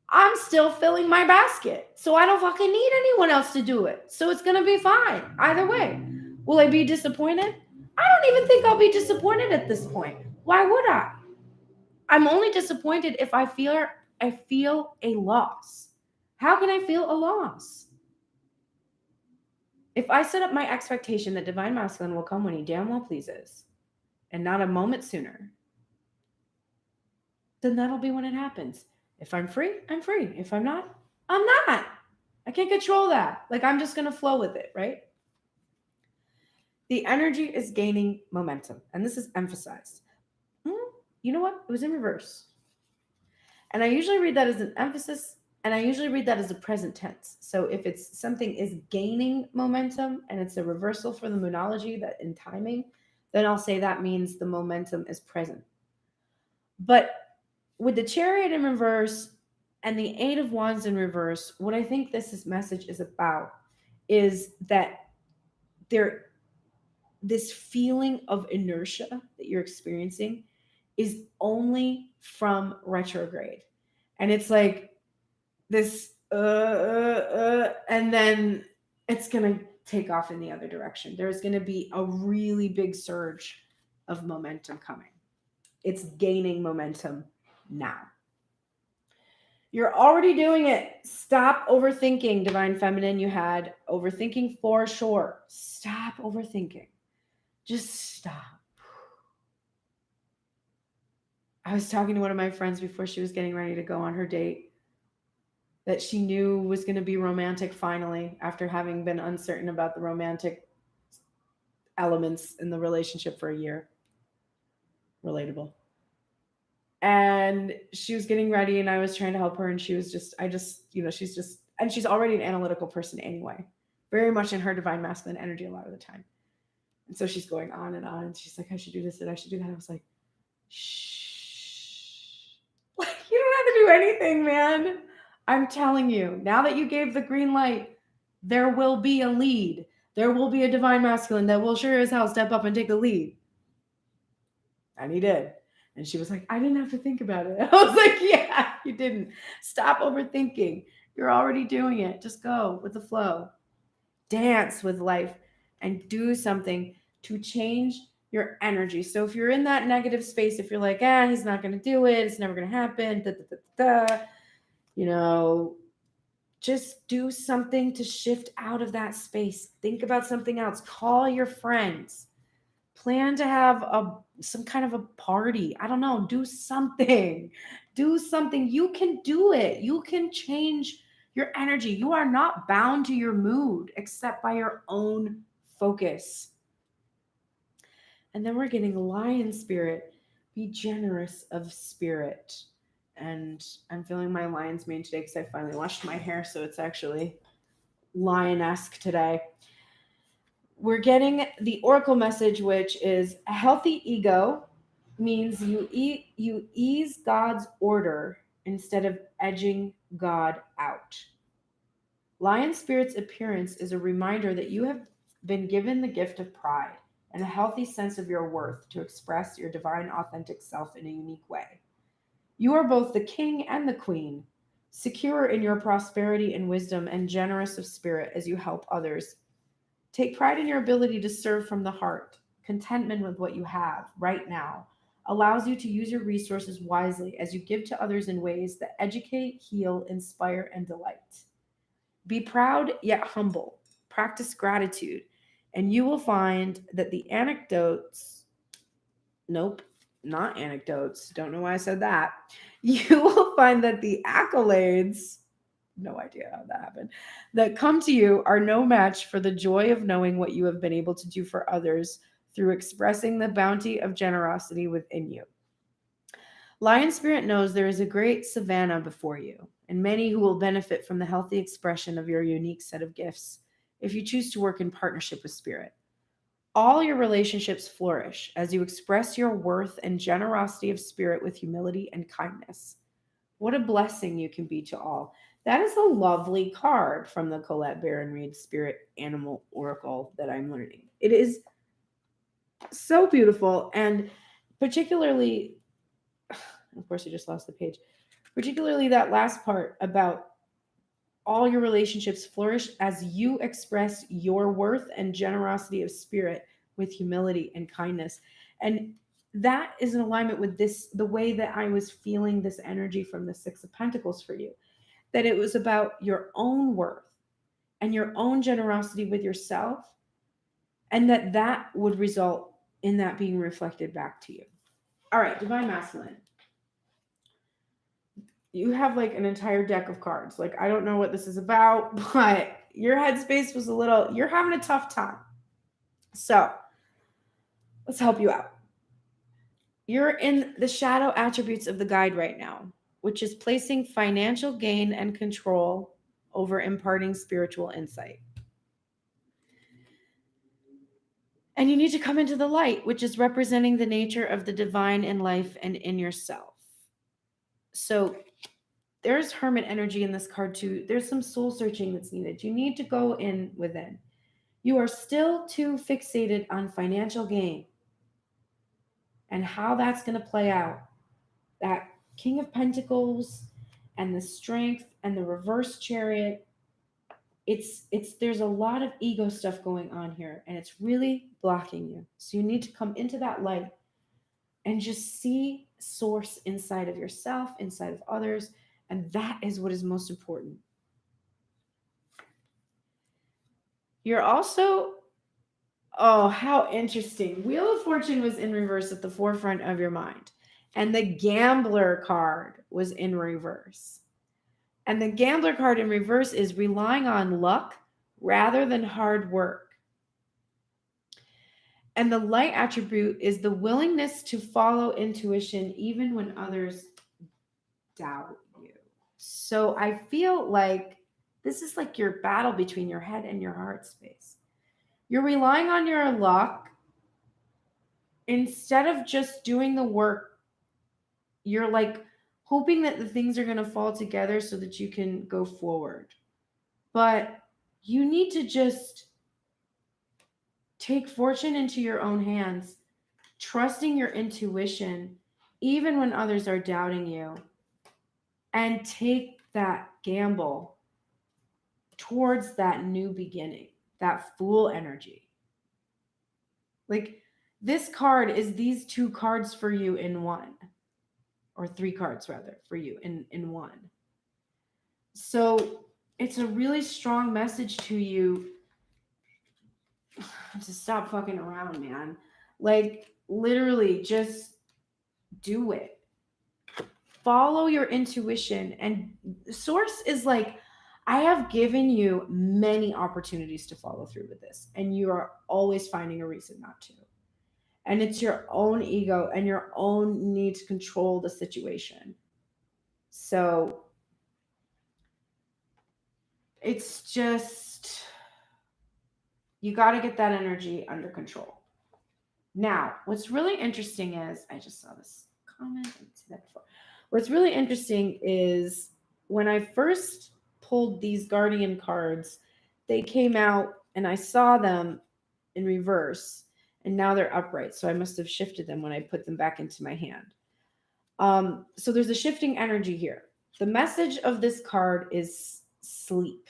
I'm still filling my basket. So I don't fucking need anyone else to do it. So it's going to be fine. Either way. Will I be disappointed? I don't even think I'll be disappointed at this point. Why would I? I'm only disappointed if I feel a loss. How can I feel a loss? If I set up my expectation that Divine Masculine will come when he damn well pleases, and not a moment sooner, then that'll be when it happens. If I'm free, I'm free. If I'm not, I'm not. I can't control that. Like, I'm just going to flow with it, right? The energy is gaining momentum, and this is emphasized. You know what? It was in reverse. And I usually read that as an emphasis And I usually read that as a present tense. So if it's something is gaining momentum and it's a reversal for the Moonology that in timing, then I'll say that means the momentum is present. But with the Chariot in reverse and the Eight of Wands in reverse, what I think message is about is that there this feeling of inertia that you're experiencing is only from retrograde. And it's like this and then it's going to take off in the other direction. There's going to be a really big surge of momentum coming. It's gaining momentum now. You're already doing it. Stop overthinking, Divine Feminine. You had overthinking for sure. Stop overthinking. Just stop. I was talking to one of my friends before she was getting ready to go on her date that she knew was going to be romantic finally after having been uncertain about the romantic elements in the relationship for a year. Relatable. And she was getting ready and I was trying to help her and she's already an analytical person anyway, very much in her divine masculine energy a lot of the time. And so she's going on and she's like, I should do this and I should do that. I was like, shh, like you don't have to do anything, man. I'm telling you, now that you gave the green light, there will be a lead. There will be a divine masculine that will sure as hell step up and take the lead. And he did. And she was like, I didn't have to think about it. I was like, yeah, you didn't. Stop overthinking. You're already doing it. Just go with the flow. Dance with life and do something to change your energy. So if you're in that negative space, if you're like, he's not going to do it, it's never going to happen, just do something to shift out of that space. Think about something else. Call your friends. Plan to have some kind of a party. I don't know. Do something. Do something. You can do it. You can change your energy. You are not bound to your mood except by your own focus. And then we're getting lion spirit. Be generous of spirit. And I'm feeling my lion's mane today because I finally washed my hair, so it's actually lion-esque today. We're getting the oracle message, which is a healthy ego means you ease God's order instead of edging God out. Lion spirit's appearance is a reminder that you have been given the gift of pride and a healthy sense of your worth to express your divine authentic self in a unique way. You are both the king and the queen, secure in your prosperity and wisdom and generous of spirit as you help others. Take pride in your ability to serve from the heart. Contentment with what you have right now allows you to use your resources wisely as you give to others in ways that educate, heal, inspire, and delight. Be proud yet humble. Practice gratitude, and you will find that the not anecdotes. Don't know why I said that. You will find that the accolades, no idea how that happened, that come to you are no match for the joy of knowing what you have been able to do for others through expressing the bounty of generosity within you. Lion Spirit knows there is a great savanna before you, and many who will benefit from the healthy expression of your unique set of gifts if you choose to work in partnership with Spirit. All your relationships flourish as you express your worth and generosity of spirit with humility and kindness. What a blessing you can be to all. That is a lovely card from the Colette Baron Reed Spirit Animal Oracle that I'm learning. It is so beautiful, and particularly, of course, I just lost the page, particularly that last part about all your relationships flourish as you express your worth and generosity of spirit with humility and kindness. And that is in alignment with the way that I was feeling this energy from the Six of Pentacles for you, that it was about your own worth and your own generosity with yourself, and that would result in that being reflected back to you. All right, Divine Masculine. You have like an entire deck of cards. Like, I don't know what this is about, but your headspace was you're having a tough time. So let's help you out. You're in the shadow attributes of the guide right now, which is placing financial gain and control over imparting spiritual insight. And you need to come into the light, which is representing the nature of the divine in life and in yourself. So there's hermit energy in this card too. There's some soul searching that's needed. You need to go in within. You are still too fixated on financial gain and how that's going to play out. That King of Pentacles and the Strength and the Reverse Chariot. There's a lot of ego stuff going on here, and it's really blocking you. So you need to come into that light and just see source inside of yourself, inside of others, and that is what is most important. You're also, oh, how interesting. Wheel of Fortune was in reverse at the forefront of your mind, and the Gambler card was in reverse. And the Gambler card in reverse is relying on luck rather than hard work. And the light attribute is the willingness to follow intuition even when others doubt you. So I feel like this is like your battle between your head and your heart space. You're relying on your luck instead of just doing the work. You're like hoping that the things are going to fall together so that you can go forward. But you need to just take fortune into your own hands, trusting your intuition, even when others are doubting you, and take that gamble towards that new beginning, that Fool energy. Like this card is these two cards for you in one, or three cards rather for you in one. So it's a really strong message to you to stop fucking around, man. Like literally just do it. Follow your intuition. And source is like, I have given you many opportunities to follow through with this, and you are always finding a reason not to. And it's your own ego and your own need to control the situation. So it's just, you got to get that energy under control. Now, what's really interesting is, I just saw this comment, I didn't see that before. What's really interesting is when I first pulled these Guardian cards, they came out and I saw them in reverse, and now they're upright. So I must have shifted them when I put them back into my hand. So there's a shifting energy here. The message of this card is sleep.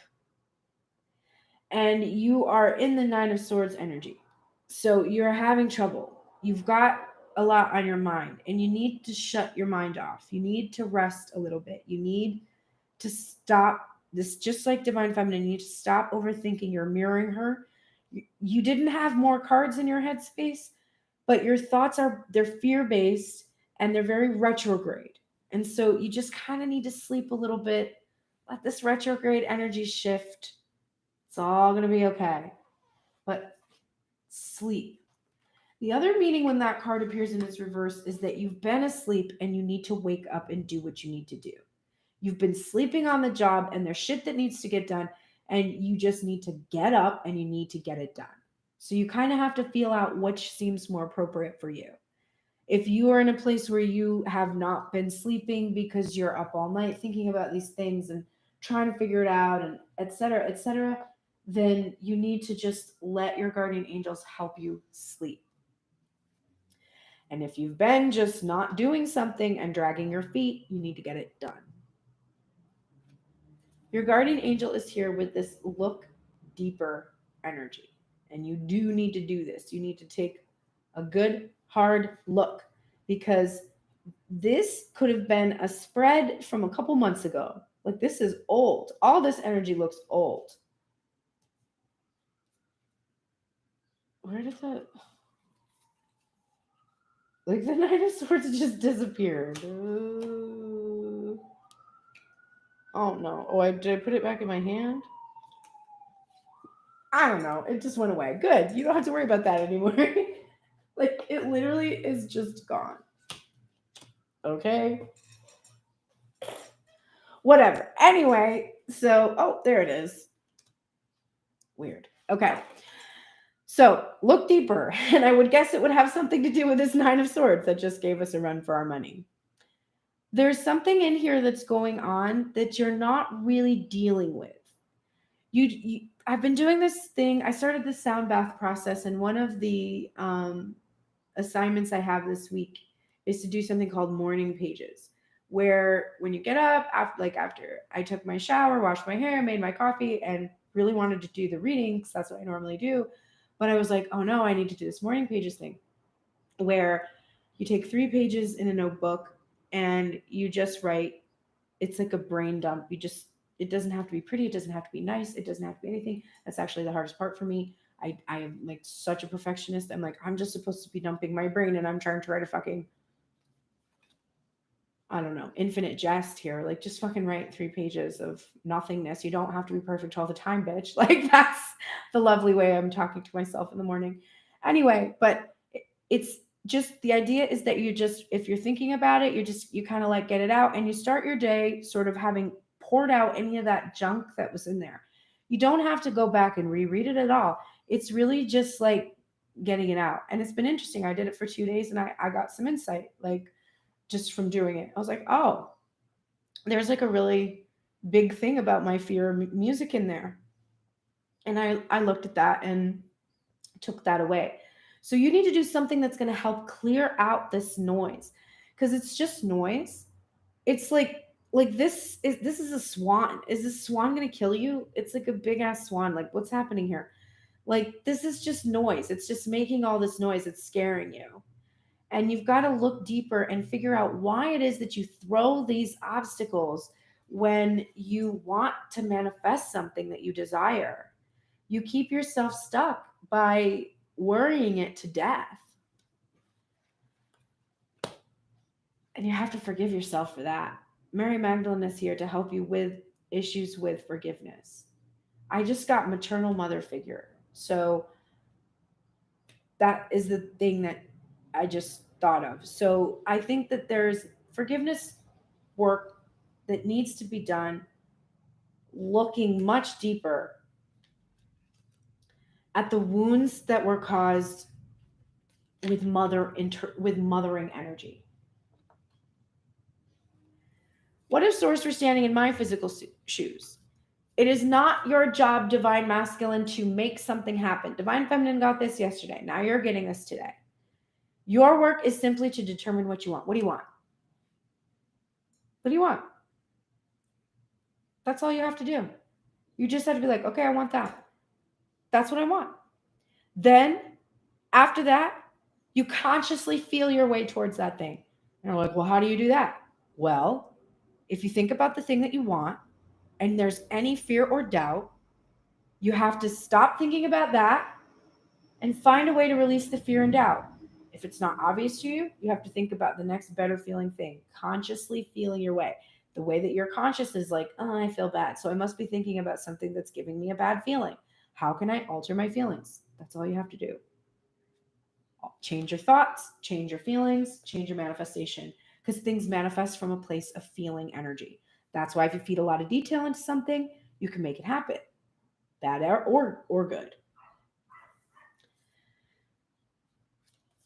And you are in the Nine of Swords energy. So you're having trouble. You've got a lot on your mind, and you need to shut your mind off. You need to rest a little bit. You need to stop this, just like Divine Feminine. You need to stop overthinking. You're mirroring her. You didn't have more cards in your headspace, but your thoughts they're fear-based and they're very retrograde. And so you just kind of need to sleep a little bit. Let this retrograde energy shift. It's all going to be okay. But sleep. The other meaning when that card appears in its reverse is that you've been asleep and you need to wake up and do what you need to do. You've been sleeping on the job and there's shit that needs to get done, and you just need to get up and you need to get it done. So you kind of have to feel out which seems more appropriate for you. If you are in a place where you have not been sleeping because you're up all night thinking about these things and trying to figure it out and et cetera, then you need to just let your guardian angels help you sleep. And if you've been just not doing something and dragging your feet, you need to get it done. Your guardian angel is here with this look deeper energy. And you do need to do this. You need to take a good, hard look, because this could have been a spread from a couple months ago. Like, this is old. All this energy looks old. Where did that... Like, the Nine of Swords just disappeared. Oh, no. Oh, did I put it back in my hand? I don't know. It just went away. Good. You don't have to worry about that anymore. Like, it literally is just gone. Okay? Whatever. Anyway, so, oh, there it is. Weird. Okay. So look deeper, and I would guess it would have something to do with this Nine of Swords that just gave us a run for our money. There's something in here that's going on that you're not really dealing with. I've been doing this thing. I started this sound bath process, and one of the assignments I have this week is to do something called morning pages, where when you get up after I took my shower, washed my hair, made my coffee, and really wanted to do the reading because that's what I normally do, but I was like, oh no, I need to do this morning pages thing, where you take 3 pages in a notebook and you just write. It's like a brain dump. It doesn't have to be pretty. It doesn't have to be nice. It doesn't have to be anything. That's actually the hardest part for me. I am like such a perfectionist. I'm like, I'm just supposed to be dumping my brain and I'm trying to write a fucking, I don't know, infinite jest here. Like, just fucking write 3 pages of nothingness. You don't have to be perfect all the time, bitch. Like, that's the lovely way I'm talking to myself in the morning. Anyway, but it's just, the idea is that if you're thinking about it, you kind of like get it out and you start your day sort of having poured out any of that junk that was in there. You don't have to go back and reread it at all. It's really just like getting it out. And it's been interesting. I did it for 2 days and I got some insight, like, just from doing it. I was like, oh, there's like a really big thing about my fear of music in there. And I looked at that and took that away. So you need to do something that's going to help clear out this noise, because it's just noise. It's like this is a swan. Is this swan going to kill you? It's like a big ass swan. Like, what's happening here? Like, this is just noise. It's just making all this noise. It's scaring you. And you've got to look deeper and figure out why it is that you throw these obstacles when you want to manifest something that you desire. You keep yourself stuck by worrying it to death. And you have to forgive yourself for that. Mary Magdalene is here to help you with issues with forgiveness. I just got maternal mother figure. So that is the thing that I just thought of. So I think that there's forgiveness work that needs to be done, looking much deeper at the wounds that were caused with mothering energy. What if Source were standing in my physical shoes? It is not your job, Divine Masculine, to make something happen. Divine Feminine got this yesterday. Now you're getting this today. Your work is simply to determine what you want. What do you want? What do you want? That's all you have to do. You just have to be like, okay, I want that. That's what I want. Then, after that, you consciously feel your way towards that thing. And you're like, well, how do you do that? Well, if you think about the thing that you want and there's any fear or doubt, you have to stop thinking about that and find a way to release the fear and doubt. If it's not obvious to you, you have to think about the next better feeling thing, consciously feeling your way. The way that you're conscious is like, oh, I feel bad. So I must be thinking about something that's giving me a bad feeling. How can I alter my feelings? That's all you have to do. Change your thoughts, change your feelings, change your manifestation, because things manifest from a place of feeling energy. That's why if you feed a lot of detail into something, you can make it happen, bad or good.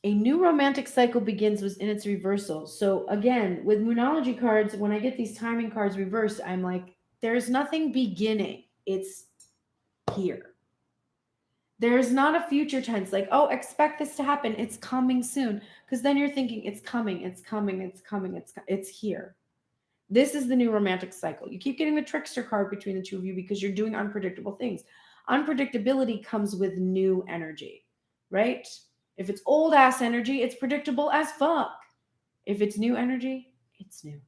A new romantic cycle begins in its reversal. So again, with Moonology cards, when I get these timing cards reversed, I'm like, there's nothing beginning. It's here. There's not a future tense like, oh, expect this to happen. It's coming soon. Because then you're thinking it's coming, it's coming, it's coming, it's here. This is the new romantic cycle. You keep getting the trickster card between the two of you because you're doing unpredictable things. Unpredictability comes with new energy, right? If it's old ass energy, it's predictable as fuck. If it's new energy, it's new.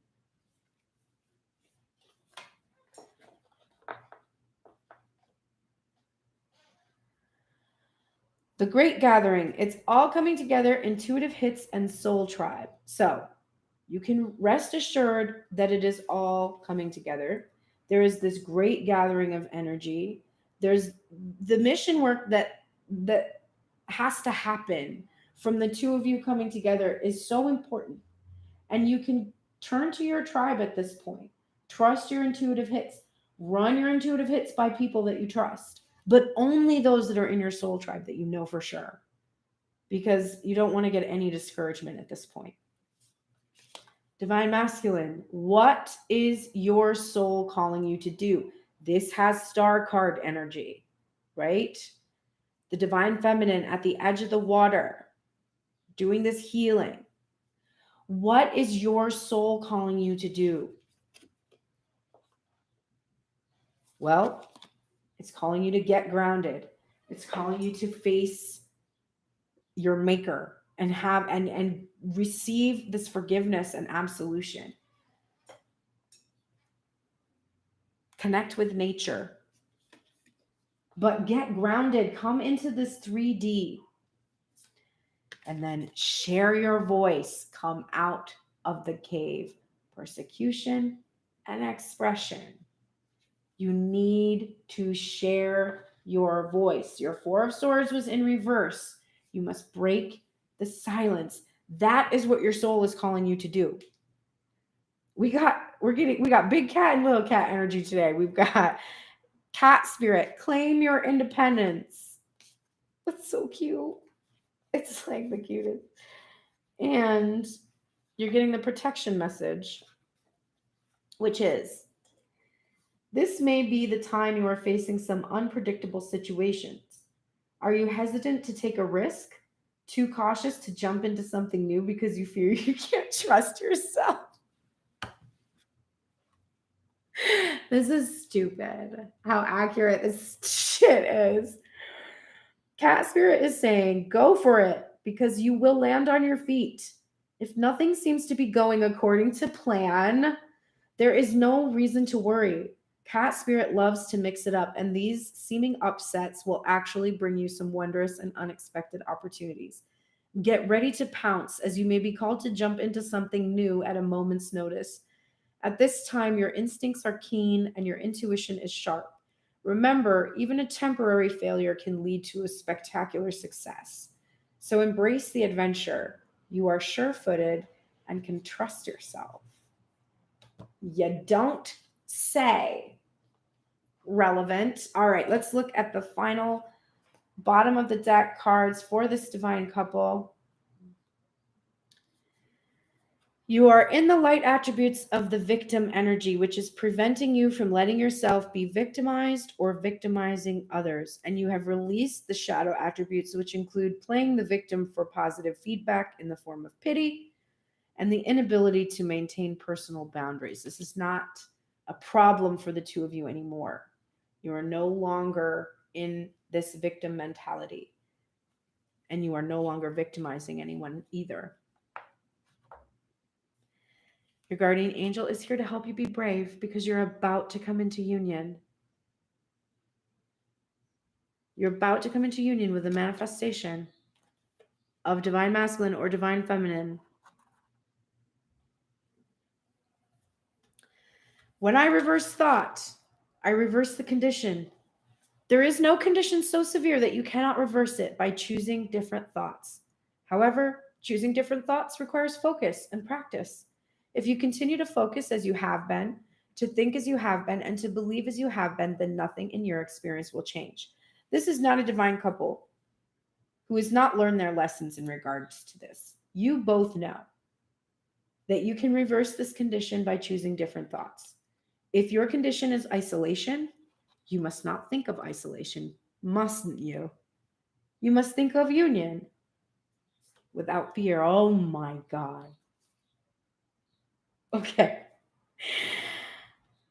The Great Gathering. It's all coming together, intuitive hits and soul tribe. So you can rest assured that it is all coming together. There is this great gathering of energy. There's the mission work that has to happen from the two of you coming together is so important. And you can turn to your tribe at this point. Trust your intuitive hits. Run your intuitive hits by people that you trust, but only those that are in your soul tribe that you know for sure, because you don't want to get any discouragement at this point. Divine Masculine, what is your soul calling you to do? This has star card energy, right? The Divine Feminine at the edge of the water, doing this healing. What is your soul calling you to do? Well, it's calling you to get grounded. It's calling you to face your maker and have and receive this forgiveness and absolution. Connect with nature. But get grounded. Come into this 3D. And then share your voice. Come out of the cave. Persecution and expression. You need to share your voice. Your Four of Swords was in reverse. You must break the silence. That is what your soul is calling you to do. We got big cat and little cat energy today. We've got cat spirit. Claim your independence. That's so cute. It's like the cutest. And you're getting the protection message, which is, this may be the time you are facing some unpredictable situations. Are you hesitant to take a risk? Too cautious to jump into something new because you fear you can't trust yourself? This is stupid. How accurate this shit is. Cat Spirit is saying, go for it because you will land on your feet. If nothing seems to be going according to plan, there is no reason to worry. Cat Spirit loves to mix it up, and these seeming upsets will actually bring you some wondrous and unexpected opportunities. Get ready to pounce, as you may be called to jump into something new at a moment's notice. At this time, your instincts are keen and your intuition is sharp. Remember, even a temporary failure can lead to a spectacular success. So embrace the adventure. You are sure-footed and can trust yourself. You don't say. Relevant. All right, let's look at the final bottom of the deck cards for this divine couple. You are in the light attributes of the victim energy, which is preventing you from letting yourself be victimized or victimizing others. And you have released the shadow attributes, which include playing the victim for positive feedback in the form of pity and the inability to maintain personal boundaries. This is not a problem for the two of you anymore. You are no longer in this victim mentality, and you are no longer victimizing anyone either. Your guardian angel is here to help you be brave because you're about to come into union. You're about to come into union with a manifestation of divine masculine or divine feminine. When I reverse thought, I reverse the condition. There is no condition so severe that you cannot reverse it by choosing different thoughts. However, choosing different thoughts requires focus and practice. If you continue to focus as you have been, to think as you have been, and to believe as you have been, then nothing in your experience will change. This is not a divine couple who has not learned their lessons in regards to this. You both know that you can reverse this condition by choosing different thoughts. If your condition is isolation, you must not think of isolation, mustn't you? You must think of union without fear. Oh my God. Okay.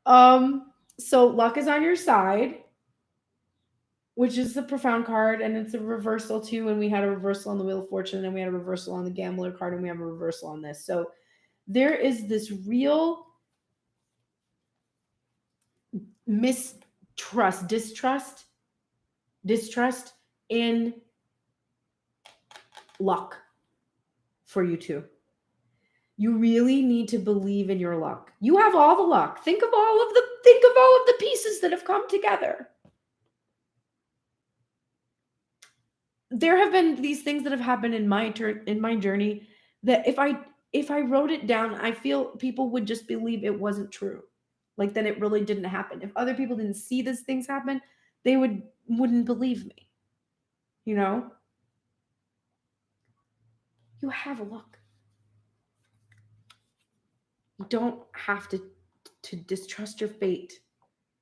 So luck is on your side, which is the profound card, and it's a reversal too. And we had a reversal on the Wheel of Fortune, and we had a reversal on the Gambler card, and we have a reversal on this. So there is this real distrust in luck for you two. You really need to believe in your luck. You have all the luck. Think of all of the pieces that have come together. There have been these things that have happened in my journey that if I wrote it down, I feel people would just believe it wasn't true. Like, then it really didn't happen. If other people didn't see these things happen, they wouldn't believe me. You know? You have a look. You don't have to distrust your fate,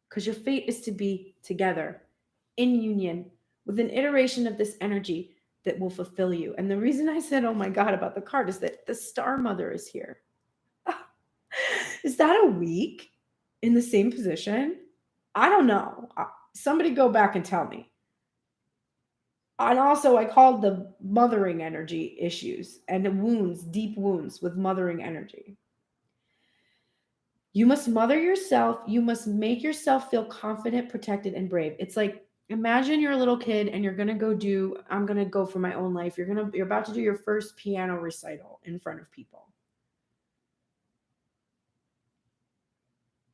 because your fate is to be together in union with an iteration of this energy that will fulfill you. And the reason I said, oh my God, about the card is that the Star Mother is here. Is that a week in the same position? I don't know. Somebody go back and tell me. And also, I called the mothering energy issues and the wounds, deep wounds with mothering energy. You must mother yourself. You must make yourself feel confident, protected, and brave. It's like, imagine you're a little kid and you're gonna I'm gonna go for my own life. You're about to do your first piano recital in front of people.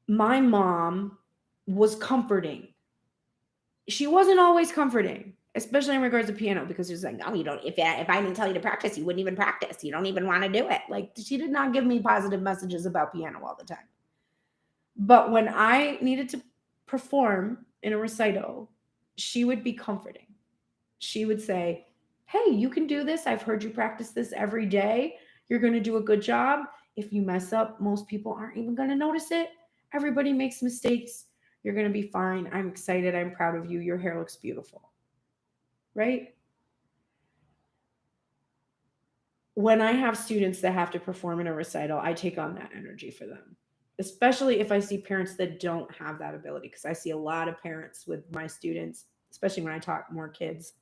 My mom was comforting. She wasn't always comforting, especially in regards to piano, because she's like, no, you don't, if I didn't tell you to practice, you wouldn't even practice. You don't even want to do it. Like, she did not give me positive messages about piano all the time. But when I needed to perform in a recital, she would be comforting. She would say, hey, you can do this. I've heard you practice this every day. You're going to do a good job. If you mess up, most people aren't even going to notice it. Everybody makes mistakes. You're going to be fine. I'm excited. I'm proud of you. Your hair looks beautiful. Right? When I have students that have to perform in a recital, I take on that energy for them, especially if I see parents that don't have that ability, because I see a lot of parents with my students, especially when I talk more kids.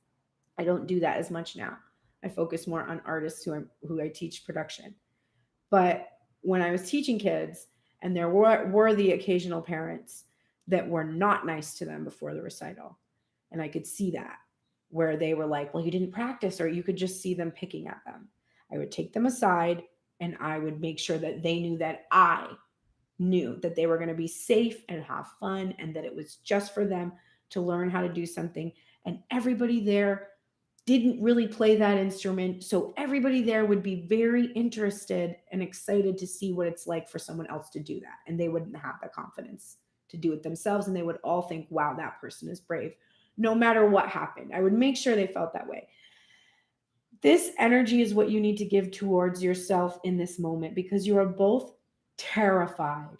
I don't do that as much now. I focus more on artists who I teach production. But when I was teaching kids, and there were the occasional parents that were not nice to them before the recital, and I could see that, where they were like, well, you didn't practice, or you could just see them picking at them. I would take them aside and I would make sure that they knew that I knew that they were going to be safe and have fun, and that it was just for them to learn how to do something. And everybody there didn't really play that instrument. So everybody there would be very interested and excited to see what it's like for someone else to do that. And they wouldn't have the confidence to do it themselves. And they would all think, wow, that person is brave. No matter what happened, I would make sure they felt that way. This energy is what you need to give towards yourself in this moment, because you are both terrified.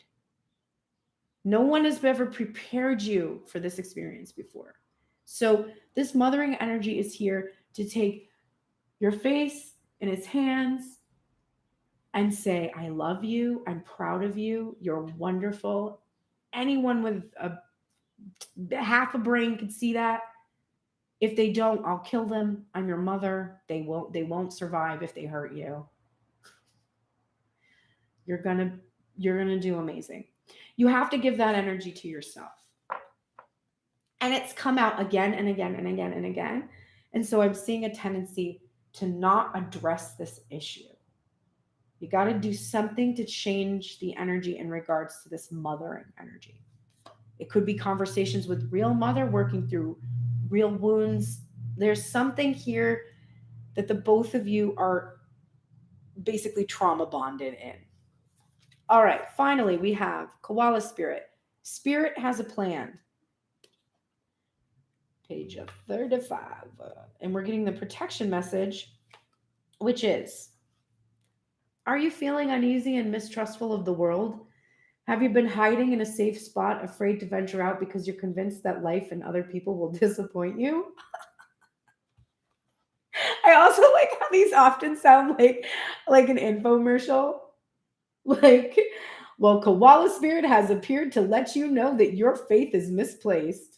No one has ever prepared you for this experience before. So this mothering energy is here to take your face in its hands and say, I love you. I'm proud of you. You're wonderful. Anyone with a half a brain could see that. If they don't, I'll kill them. I'm your mother. They won't survive if they hurt you. You're going to do amazing. You have to give that energy to yourself. And it's come out again and again and again and again. And so I'm seeing a tendency to not address this issue. You got to do something to change the energy in regards to this mothering energy. It could be conversations with real mother, working through real wounds. There's something here that the both of you are basically trauma bonded in. All right, finally, we have Koala Spirit. Spirit has a plan. Page of 35. And we're getting the protection message, which is, are you feeling uneasy and mistrustful of the world? Have you been hiding in a safe spot, afraid to venture out because you're convinced that life and other people will disappoint you? I also like how these often sound like an infomercial. Like, well, Koala Spirit has appeared to let you know that your faith is misplaced.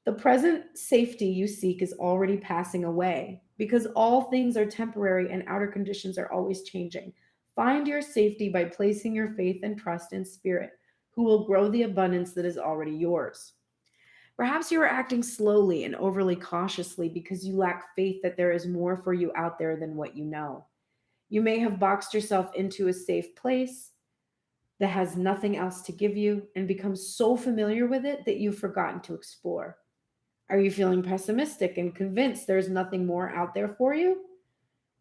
The present safety you seek is already passing away, because all things are temporary and outer conditions are always changing. Find your safety by placing your faith and trust in Spirit, who will grow the abundance that is already yours. Perhaps you are acting slowly and overly cautiously because you lack faith that there is more for you out there than what you know. You may have boxed yourself into a safe place that has nothing else to give you and become so familiar with it that you've forgotten to explore. Are you feeling pessimistic and convinced there's nothing more out there for you?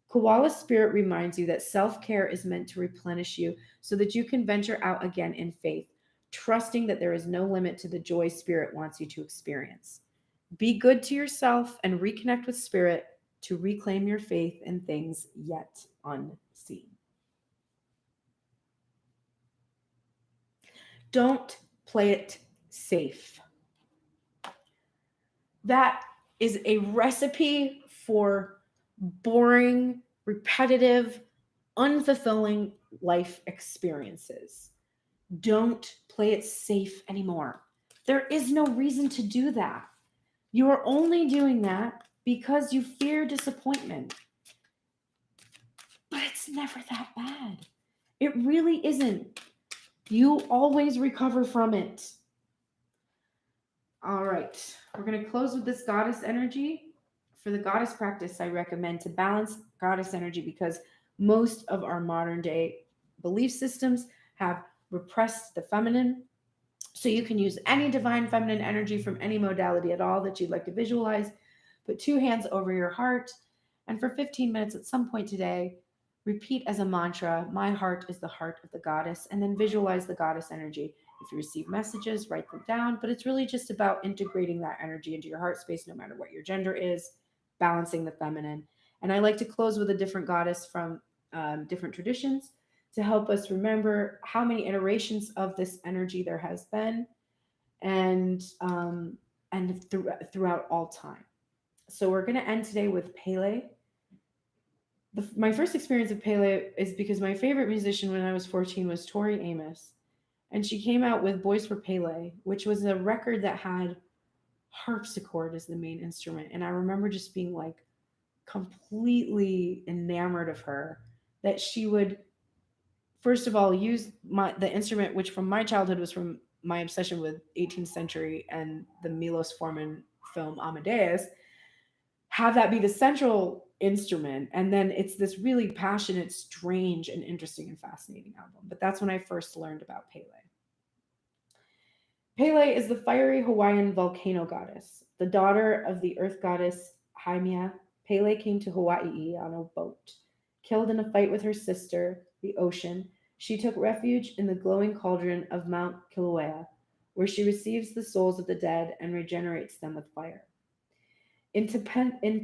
Koala spirit reminds you that self-care is meant to replenish you so that you can venture out again in faith, trusting that there is no limit to the joy spirit wants you to experience. Be good to yourself and reconnect with spirit to reclaim your faith in things yet unseen. Don't play it safe. That is a recipe for boring, repetitive, unfulfilling life experiences. Don't play it safe anymore. There is no reason to do that. You are only doing that because you fear disappointment. But it's never that bad. It really isn't. You always recover from it. All right, we're going to close with this goddess energy. For the goddess practice, I recommend to balance goddess energy because most of our modern day belief systems have repressed the feminine. So you can use any divine feminine energy from any modality at all that you'd like to visualize. Put two hands over your heart, and for 15 minutes at some point today, repeat as a mantra, "My heart is the heart of the goddess," and then visualize the goddess energy. If you receive messages, write them down, but it's really just about integrating that energy into your heart space, no matter what your gender is, balancing the feminine. And I like to close with a different goddess from different traditions to help us remember how many iterations of this energy there has been, and throughout all time. So we're going to end today with Pele. My first experience of Pele is because my favorite musician when I was 14 was Tori Amos. And she came out with Boys for Pele, which was a record that had harpsichord as the main instrument. And I remember just being like completely enamored of her, that she would, first of all, use the instrument, which from my childhood was from my obsession with 18th century and the Milos Forman film Amadeus, have that be the central instrument. And then it's this really passionate, strange, and interesting and fascinating album. But that's when I first learned about Pele. Pele is the fiery Hawaiian volcano goddess. The daughter of the earth goddess Haimea, Pele came to Hawaii on a boat. Killed in a fight with her sister, the ocean, she took refuge in the glowing cauldron of Mount Kilauea, where she receives the souls of the dead and regenerates them with fire. In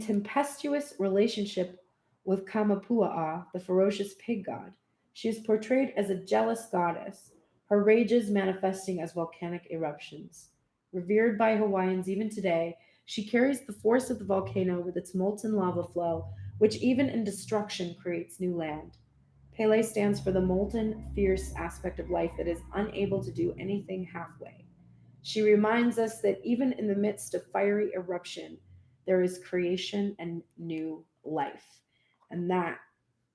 tempestuous relationship with Kamapua'a, the ferocious pig god, she is portrayed as a jealous goddess, her rages manifesting as volcanic eruptions. Revered by Hawaiians even today, she carries the force of the volcano with its molten lava flow, which even in destruction creates new land. Pele stands for the molten, fierce aspect of life that is unable to do anything halfway. She reminds us that even in the midst of fiery eruption, there is creation and new life. And that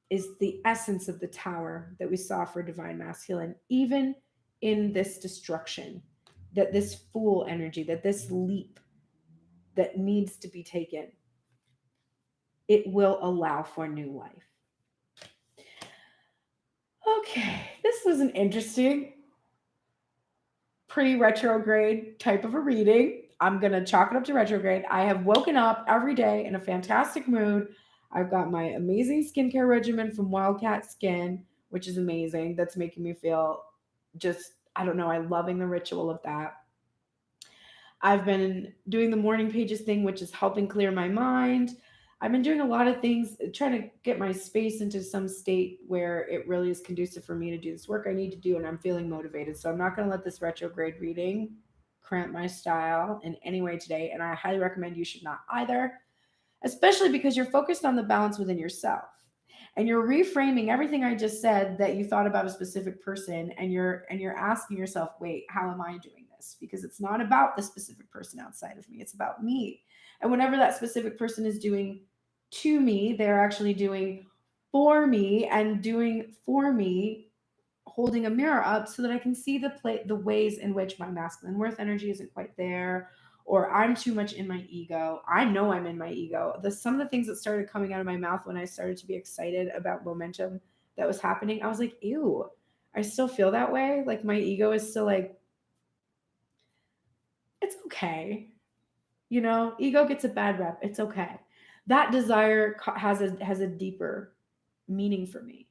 is the essence of the tower that we saw for divine masculine, even in this destruction, that this fool energy, that this leap that needs to be taken, it will allow for new life. Okay, this was an interesting pre-retrograde type of a reading. I'm going to chalk it up to retrograde. I have woken up every day in a fantastic mood. I've got my amazing skincare regimen from Wildcat Skin, which is amazing. That's making me feel just, I don't know, I'm loving the ritual of that. I've been doing the morning pages thing, which is helping clear my mind. I've been doing a lot of things, trying to get my space into some state where it really is conducive for me to do this work I need to do, and I'm feeling motivated. So I'm not going to let this retrograde reading cramp my style in any way today, and I highly recommend you should not either, especially because you're focused on the balance within yourself. And you're reframing everything I just said that you thought about a specific person, and you're asking yourself, wait, how am I doing this? Because it's not about the specific person outside of me, it's about me. And whatever that specific person is doing to me, they're actually doing for me, and doing for me, holding a mirror up so that I can see the ways in which my masculine worth energy isn't quite there, or I'm too much in my ego. I know I'm in my ego. Some of the things that started coming out of my mouth when I started to be excited about momentum that was happening, I was like, ew, I still feel that way. Like my ego is still like, it's okay. Ego gets a bad rep. It's okay. that desire has a deeper meaning for me,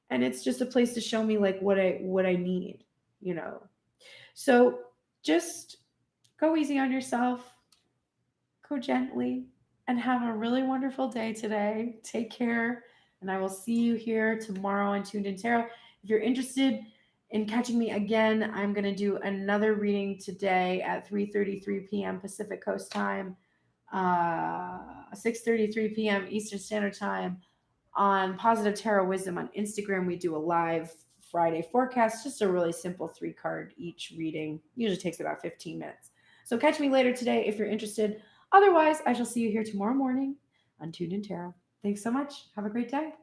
and it's just a place to show me like what I need, you know. So just go easy on yourself, go gently, and have a really wonderful day today. Take care, and I will see you here tomorrow on Tuned In Tarot. If you're interested in catching me again, I'm going to do another reading today at 3:33 p.m. Pacific Coast time, 6:33 p.m. Eastern Standard Time on Positive Tarot Wisdom on Instagram. We do a live Friday forecast, just a really simple 3-card each reading. Usually takes about 15 minutes. So catch me later today if you're interested. Otherwise, I shall see you here tomorrow morning on Tuned In Tarot. Thanks so much. Have a great day.